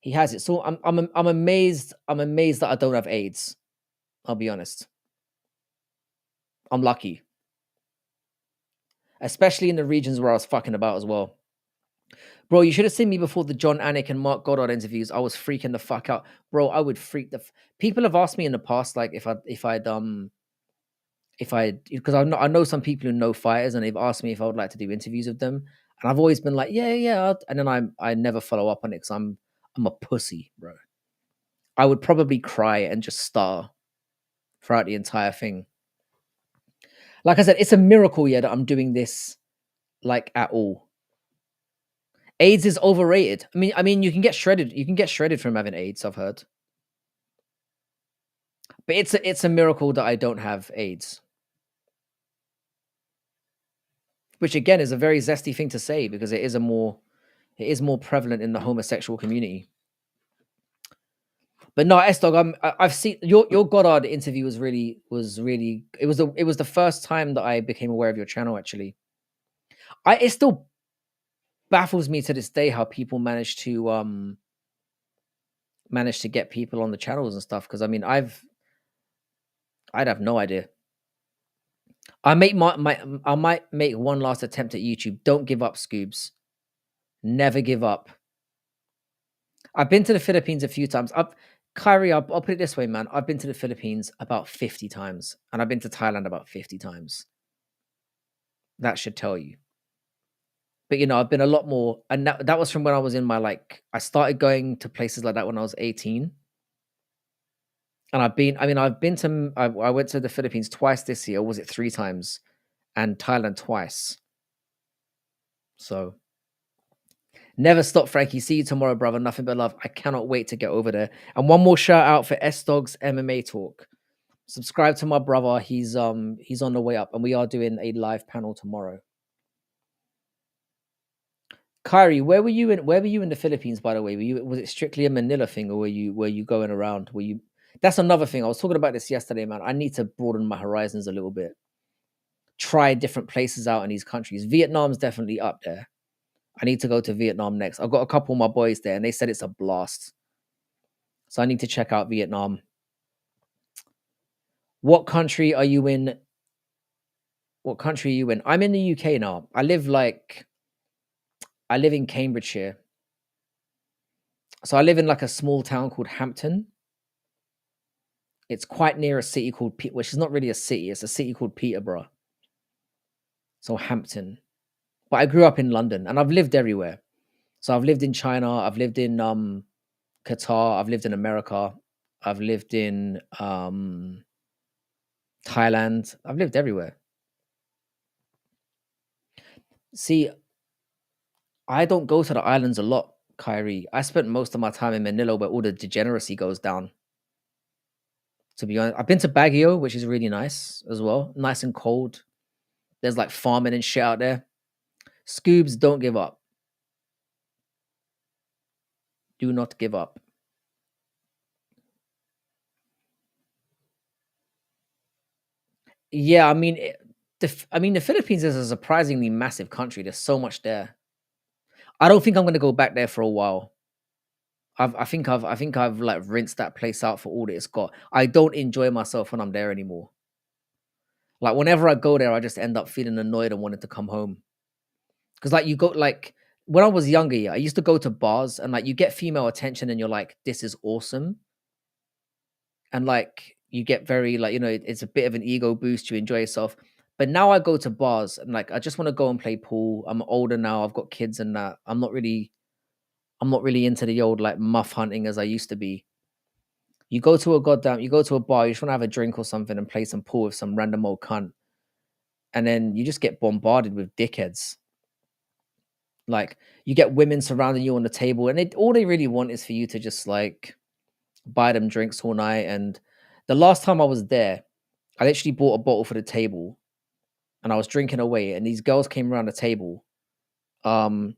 He has it. So I'm amazed. I'm amazed that I don't have AIDS. I'll be honest. I'm lucky, especially in the regions where I was fucking about as well. Bro, you should have seen me before the John Anik and Mark Goddard interviews. I was freaking the fuck out, bro. I would freak people have asked me in the past, like if I because I know some people who know fighters and they've asked me if I would like to do interviews with them, and I've always been like, yeah, and then I never follow up on it because I'm a pussy, bro. I would probably cry and just star throughout the entire thing. Like I said, it's a miracle, yeah, that I'm doing this like at all. AIDS is overrated. I mean, you can get shredded. You can get shredded from having AIDS. I've heard, but it's a miracle that I don't have AIDS. Which again is a very zesty thing to say because it is more prevalent in the homosexual community. But no, S Dog, I've seen your Goddard interview was really it was the first time that I became aware of your channel actually. It still baffles me to this day how people manage to get people on the channels and stuff because I mean I'd have no idea. I might make one last attempt at YouTube. Don't give up, Scoobs. Never give up. I've been to the Philippines a few times. Kyrie, I'll put it this way, man. I've been to the Philippines about 50 times, and I've been to Thailand about 50 times. That should tell you. But I've been a lot more, and that was from when I was in my I started going to places like that when I was 18. And I went to the Philippines twice this year, or was it 3 times? And Thailand twice. So never stop, Frankie. See you tomorrow, brother. Nothing but love. I cannot wait to get over there. And one more shout out for S Dog's MMA talk. Subscribe to my brother. He's on the way up, and we are doing a live panel tomorrow. Kyrie, where were you in the Philippines, by the way? Was it strictly a Manila thing, or were you going around? That's another thing. I was talking about this yesterday, man. I need to broaden my horizons a little bit. Try different places out in these countries. Vietnam's definitely up there. I need to go to Vietnam next. I've got a couple of my boys there, and they said it's a blast. So I need to check out Vietnam. What country are you in? I'm in the UK now. I live in Cambridgeshire. So I live in a small town called Hampton. It's quite near a city called which is not really a city. It's a city called Peterborough. So Hampton. But I grew up in London and I've lived everywhere. So I've lived in China. I've lived in Qatar. I've lived in America. I've lived in Thailand. I've lived everywhere. See, I don't go to the islands a lot, Kyrie. I spent most of my time in Manila where all the degeneracy goes down. To be honest, I've been to Baguio, which is really nice as well. Nice and cold. There's farming and shit out there. Scoobs, don't give up. Do not give up. Yeah, I mean, the Philippines is a surprisingly massive country. There's so much there. I don't think I'm gonna go back there for a while. I think I've rinsed that place out for all that it's got. I don't enjoy myself when I'm there anymore. Whenever I go there, I just end up feeling annoyed and wanting to come home. Because you go when I was younger, yeah, I used to go to bars and you get female attention and you're like, this is awesome. And you get very it's a bit of an ego boost. You enjoy yourself. But now I go to bars and I just want to go and play pool. I'm older now. I've got kids and that. I'm not really into the old muff hunting as I used to be. You go to a bar, you just want to have a drink or something and play some pool with some random old cunt. And then you just get bombarded with dickheads. You get women surrounding you on the table and all they really want is for you to just buy them drinks all night. And the last time I was there, I literally bought a bottle for the table and I was drinking away and these girls came around the table. And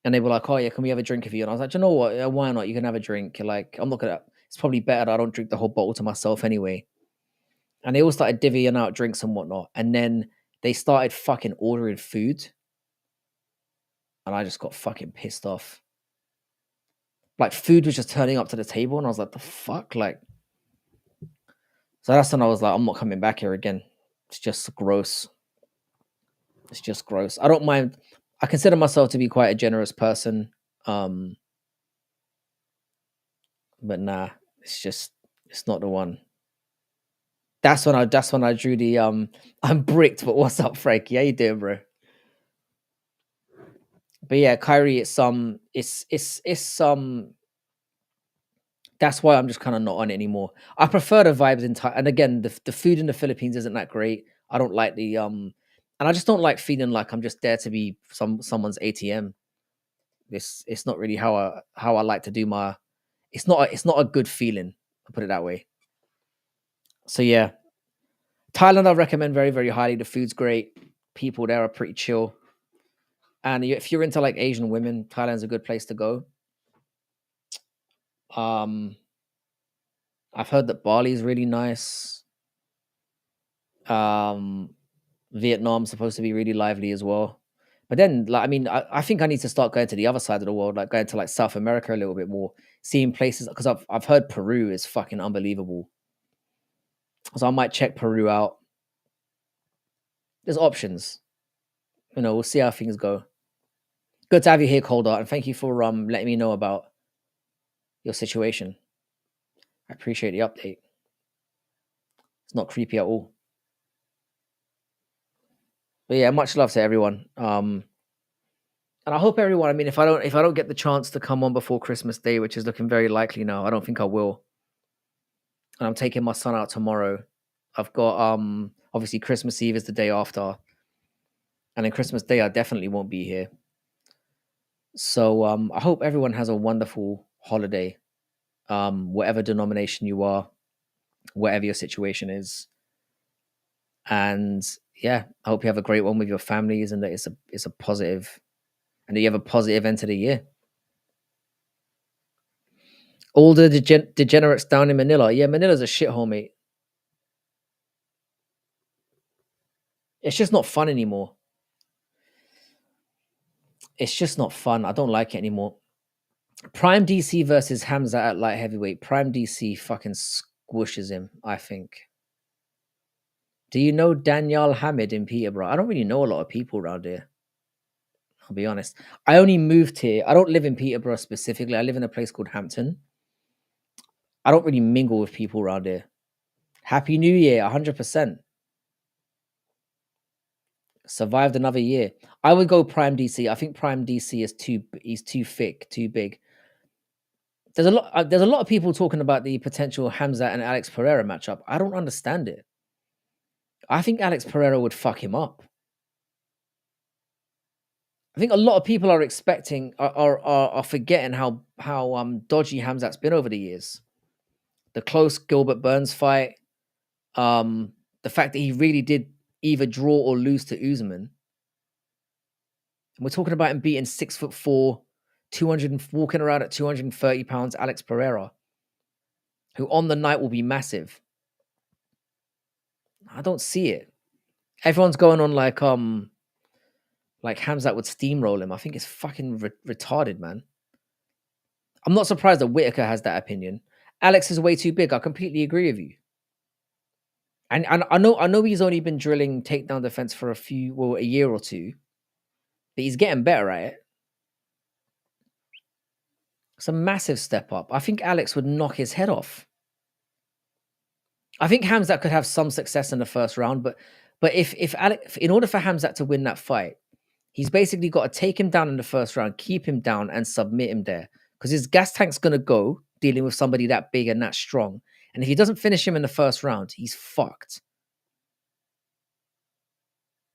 they were like, oh yeah, can we have a drink with you? And I was like, you know what? Why not? You can have a drink. I'm not gonna. it's probably better that I don't drink the whole bottle to myself anyway. And they all started divvying out drinks and whatnot. And then they started fucking ordering food. And I just got fucking pissed off. Like, food was just turning up to the table, and I was like, the fuck? Like, so that's when I was like, I'm not coming back here again. It's just gross. It's just gross. I don't mind. I consider myself to be quite a generous person. Um, but nah, it's not the one. That's when I drew the I'm bricked, but what's up, Frankie? How you doing, bro? But yeah, Kyrie, it's that's why I'm just kind of not on it anymore. I prefer the vibes in Thai, and again, the food in the Philippines isn't that great. I don't like and I just don't like feeling like I'm just there to be someone's ATM. It's not really how I like to do my. It's not a good feeling. I'll put it that way. So yeah, Thailand I recommend very very highly. The food's great. People there are pretty chill, and if you're into like Asian women, Thailand's a good place to go. Um, I've heard that Bali's really nice. Um, Vietnam's supposed to be really lively as well. But then, like, I mean, I think I need to start going to the other side of the world, like going to like South America a little bit more, seeing places because I've heard Peru is fucking unbelievable. So I might check Peru out. There's options. We'll see how things go. Good to have you here, Coldart, and thank you for letting me know about your situation. I appreciate the update. It's not creepy at all. But yeah, much love to everyone. And I hope everyone. I mean, if I don't get the chance to come on before Christmas Day, which is looking very likely now, I don't think I will. And I'm taking my son out tomorrow. I've got obviously Christmas Eve is the day after, and then Christmas Day I definitely won't be here. So I hope everyone has a wonderful holiday, whatever denomination you are, whatever your situation is, and yeah, I hope you have a great one with your families, and that it's a positive, and that you have a positive end to the year. All the degenerates down in Manila. Yeah, Manila's a shithole, mate. It's just not fun anymore. It's just not fun. I don't like it anymore. Prime DC versus Hamza at light heavyweight. Prime DC fucking squishes him, I think. Do you know Daniel Hamid in Peterborough? I don't really know a lot of people around here. I'll be honest. I only moved here. I don't live in Peterborough specifically. I live in a place called Hampton. I don't really mingle with people around here. Happy New Year, 100%. Survived another year. I would go Prime DC. I think Prime DC he's too thick, too big. There's a lot of people talking about the potential Hamza and Alex Pereira matchup. I don't understand it. I think Alex Pereira would fuck him up. I think a lot of people are expecting are forgetting how dodgy Hamzat's been over the years. The close Gilbert Burns fight, the fact that he really did either draw or lose to Usman. And we're talking about him beating 6'4", 200 walking around at 230 pounds, Alex Pereira, who on the night will be massive. I don't see it. Everyone's going on like Hamzat would steamroll him. I think it's fucking retarded, man. I'm not surprised that Whitaker has that opinion. Alex is way too big. I completely agree with you. And I know he's only been drilling takedown defense for a year or two, but he's getting better at it. It's a massive step up. I think Alex would knock his head off. I think Hamzat could have some success in the first round, but if Alex, in order for Hamzat to win that fight, he's basically got to take him down in the first round, keep him down, and submit him there. Because his gas tank's going to go dealing with somebody that big and that strong. And if he doesn't finish him in the first round, he's fucked.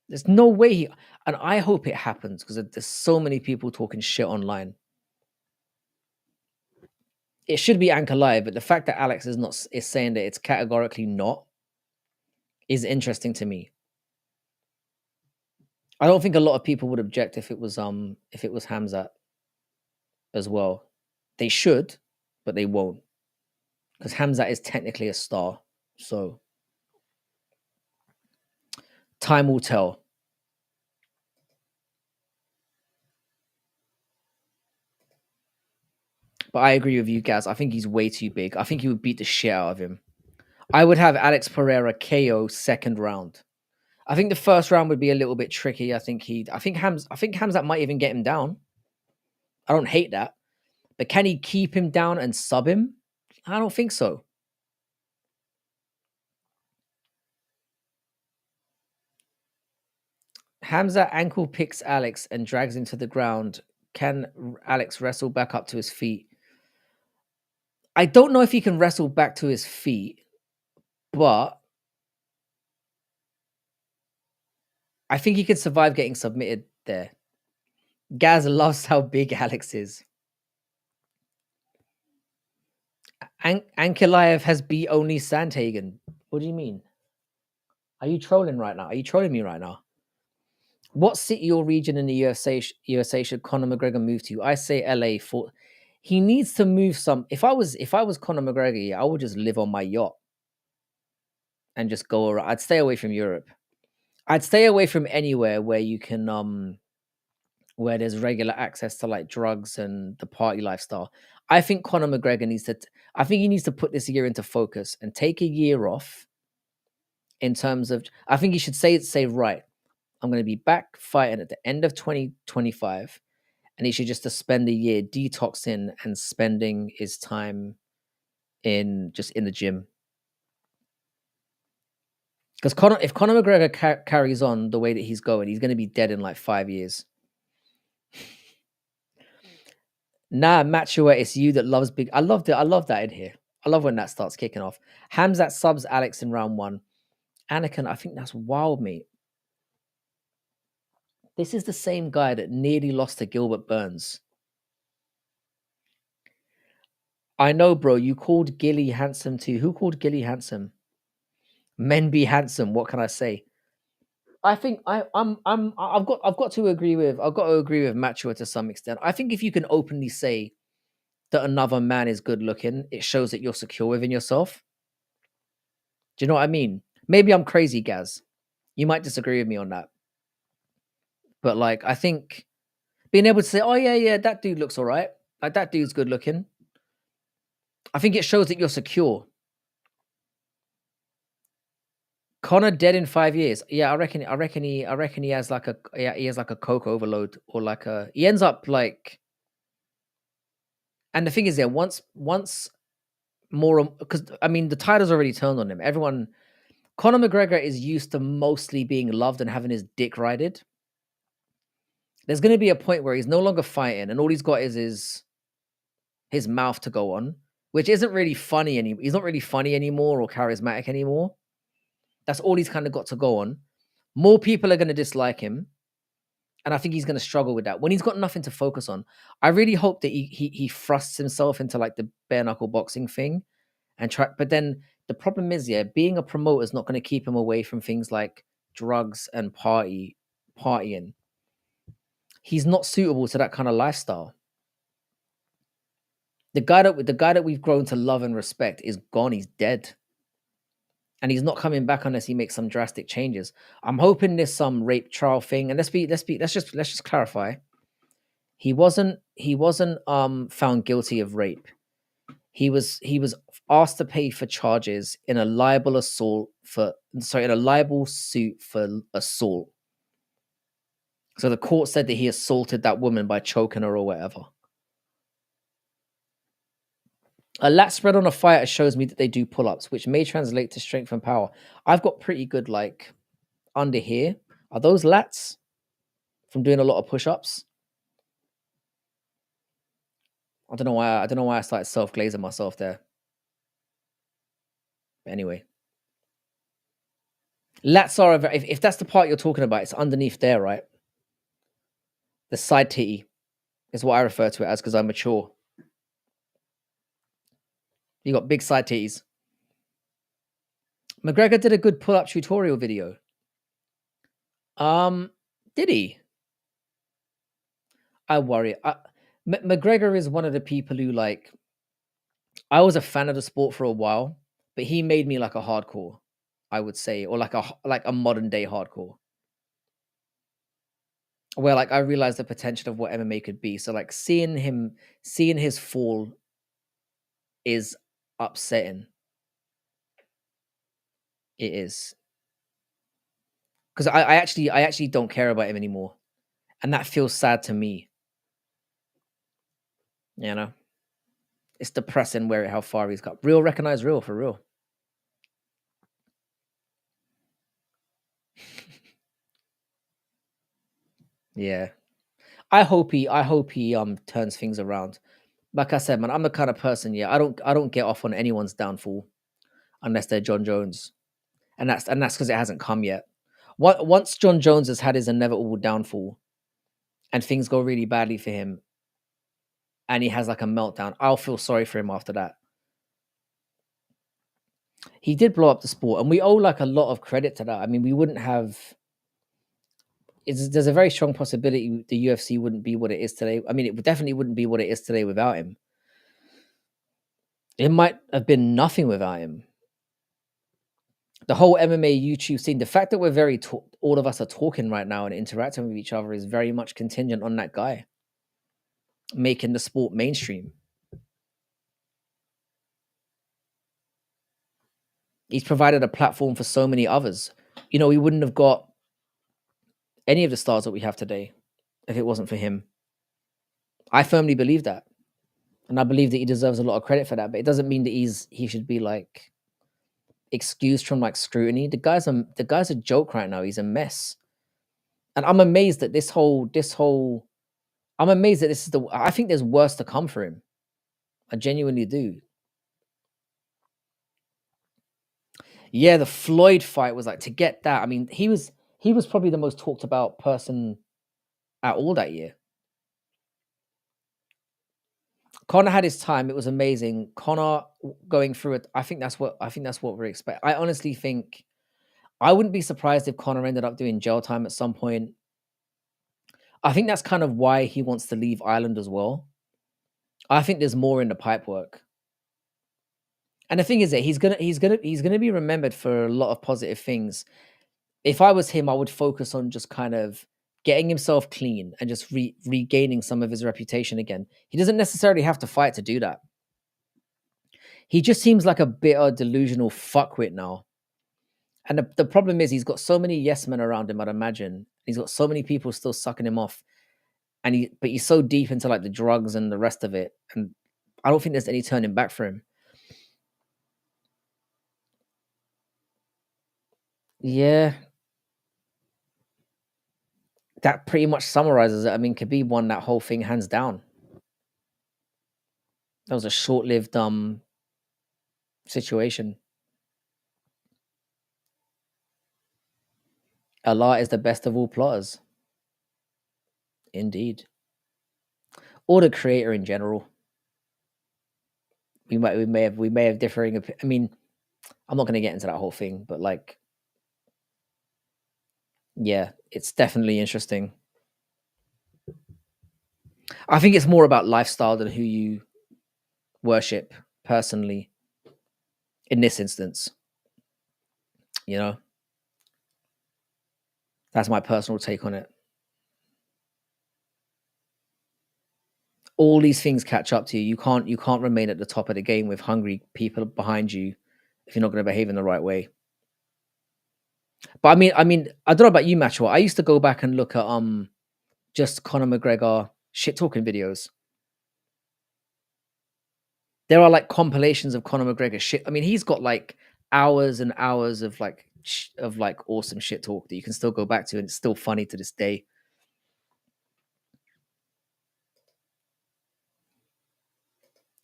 There's no way and I hope it happens because there's so many people talking shit online. It should be Ankalaev, but the fact that Alex is saying that it's categorically not is interesting to me. I don't think a lot of people would object if it was Hamzat as well. They should, but they won't. because Hamzat is technically a star. So time will tell. But I agree with you, Gaz. I think he's way too big. I think he would beat the shit out of him. I would have Alex Pereira KO second round. I think the first round would be a little bit tricky. I think Hamzat might even get him down. I don't hate that. But can he keep him down and sub him? I don't think so. Hamza ankle picks Alex and drags him to the ground. Can Alex wrestle back up to his feet? I don't know if he can wrestle back to his feet, but I think he could survive getting submitted there. Gaz loves how big Alex is. Ankalaev has beat only Sandhagen. What do you mean? Are you trolling right now? Are you trolling me right now? What city or region in the USA should Conor McGregor move to? I say LA. For he needs to move some. If I was Conor McGregor, yeah, I would just live on my yacht and just go around. I'd stay away from Europe. I'd stay away from anywhere where you can where there's regular access to like drugs and the party lifestyle. I think Conor McGregor needs to. I think he needs to put this year into focus and take a year off. In terms of, I think he should say right. I'm going to be back fighting at the end of 2025, and he should just to spend a year detoxing and spending his time in the gym. Because if Conor McGregor carries on the way that he's going, he's going to be dead in like 5 years. Nah, Matua, it's you that loves big. I love that in here. I love when that starts kicking off. Hamzat subs Alex in round 1. Anakin, I think that's wild, mate. This is the same guy that nearly lost to Gilbert Burns. I know, bro. You called Gilly handsome too. Who called Gilly handsome? Men be handsome. What can I say? I think I've got to agree with Matua to some extent. I think if you can openly say that another man is good looking, it shows that you're secure within yourself. Do you know what I mean? Maybe I'm crazy, Gaz. You might disagree with me on that. But like I think being able to say, oh yeah, that dude looks all right. Like that dude's good looking. I think it shows that you're secure. Connor dead in 5 years. Yeah, I reckon he has like a coke overload or like he ends up like. And the thing is, once more, because I mean the tide already turned on him. Conor McGregor is used to mostly being loved and having his dick rided. There's going to be a point where he's no longer fighting, and all he's got is his mouth to go on, which isn't really funny anymore. He's not really funny anymore or charismatic anymore. That's all he's kind of got to go on. More people are going to dislike him. And I think he's going to struggle with that when he's got nothing to focus on. I really hope that he thrusts himself into like the bare knuckle boxing thing and try. But then the problem is, yeah, being a promoter is not going to keep him away from things like drugs and partying. He's not suitable to that kind of lifestyle. The guy that we've grown to love and respect is gone. He's dead. And he's not coming back unless he makes some drastic changes. I'm hoping this some rape trial thing. And let's just clarify. He wasn't found guilty of rape. He was asked to pay for charges in a libel suit for assault. So the court said that he assaulted that woman by choking her or whatever. A lat spread on a fighter shows me that they do pull-ups, which may translate to strength and power. I've got pretty good, like, under here. Are those lats from doing a lot of push-ups? I don't know why I started self-glazing myself there. But anyway. Lats are, if that's the part you're talking about, it's underneath there, right? The side titty is what I refer to it as because I'm mature. You got big side titties. McGregor did a good pull-up tutorial video. Did he? I worry. McGregor is one of the people who like I was a fan of the sport for a while, but he made me like a hardcore, I would say, or like a modern day hardcore, where like I realized the potential of what MMA could be. So like seeing his fall is upsetting. It is because I actually don't care about him anymore, and that feels sad to me. You know, it's depressing where how far he's got. Real recognize real for real. Yeah, I hope he turns things around. Like I said, man, I'm the kind of person. Yeah, I don't get off on anyone's downfall unless they're John Jones, and that's because it hasn't come yet. Once John Jones has had his inevitable downfall and things go really badly for him, and he has like a meltdown, I'll feel sorry for him after that. He did blow up the sport, and we owe like a lot of credit to that. I mean, we wouldn't have. There's a very strong possibility the UFC wouldn't be what it is today. I mean, definitely wouldn't be what it is today without him. It might have been nothing without him. The whole MMA YouTube scene, the fact that all of us are talking right now and interacting with each other is very much contingent on that guy making the sport mainstream. He's provided a platform for so many others. We wouldn't have got any of the stars that we have today if it wasn't for him. I firmly believe that. And I believe that he deserves a lot of credit for that, but it doesn't mean that he should be like excused from like scrutiny. The guy's a joke right now. He's a mess. And I'm amazed that this whole I'm amazed that this is I think there's worse to come for him. I genuinely do. Yeah, the Floyd fight was like to get that. I mean, he was probably the most talked about person at all that year. Connor had his time. It was amazing. Connor going through it. I think that's what we expect. I honestly think I wouldn't be surprised if Connor ended up doing jail time at some point. I think that's kind of why he wants to leave Ireland as well. I think there's more in the pipe work. And the thing is that he's gonna be remembered for a lot of positive things. If I was him, I would focus on just kind of getting himself clean and just regaining some of his reputation again. He doesn't necessarily have to fight to do that. He just seems like a bitter, delusional fuckwit now. And the problem is he's got so many yes men around him, I'd imagine. He's got so many people still sucking him off. But he's so deep into like the drugs and the rest of it. And I don't think there's any turning back for him. Yeah, that pretty much summarizes it. I mean, Khabib won that whole thing hands down. That was a short-lived situation. Allah is the best of all plotters. Indeed. Or the creator in general. We may have differing I mean, I'm not gonna get into that whole thing, but like, yeah, it's definitely interesting. I think it's more about lifestyle than who you worship personally in this instance, you know? That's my personal take on it. All these things catch up to you. You can't remain at the top of the game with hungry people behind you if you're not going to behave in the right way. But I mean, I don't know about you, Macho. I used to go back and look at just Conor McGregor shit talking videos. There are like compilations of Conor McGregor shit. I mean, he's got like hours and hours of like awesome shit talk that you can still go back to, and it's still funny to this day.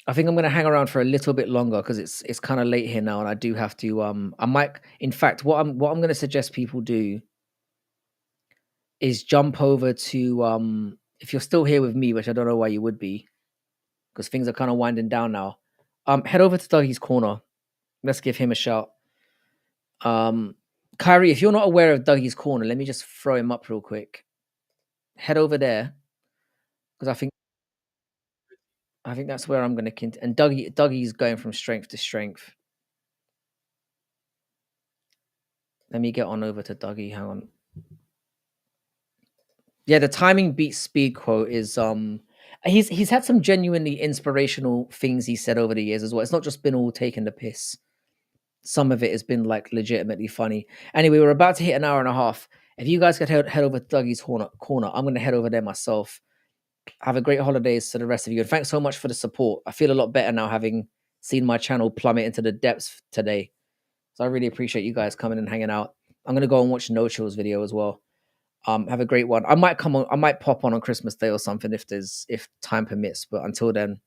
I think I'm gonna hang around for a little bit longer because it's kind of late here now, and I do have to. I might, in fact, what I'm gonna suggest people do is jump over to if you're still here with me, which I don't know why you would be, because things are kind of winding down now. Head over to Dougie's Corner. Let's give him a shout. Um, Kyrie, if you're not aware of Dougie's Corner, let me just throw him up real quick. Head over there because I think I think that's where I'm going to continue. And Dougie's going from strength to strength. Let me get on over to Dougie. Hang on. Yeah, the timing beats speed quote is he's had some genuinely inspirational things he said over the years as well. It's not just been all taking the piss. Some of it has been like legitimately funny. Anyway, we're about to hit an hour and a half. If you guys could head over to Dougie's corner, I'm gonna head over there myself. Have a great holidays to the rest of you. And thanks so much for the support. I feel a lot better now having seen my channel plummet into the depths today. So I really appreciate you guys coming and hanging out. I'm gonna go and watch No Chill's video as well. Have a great one. I might pop on Christmas Day or something if time permits. But until then,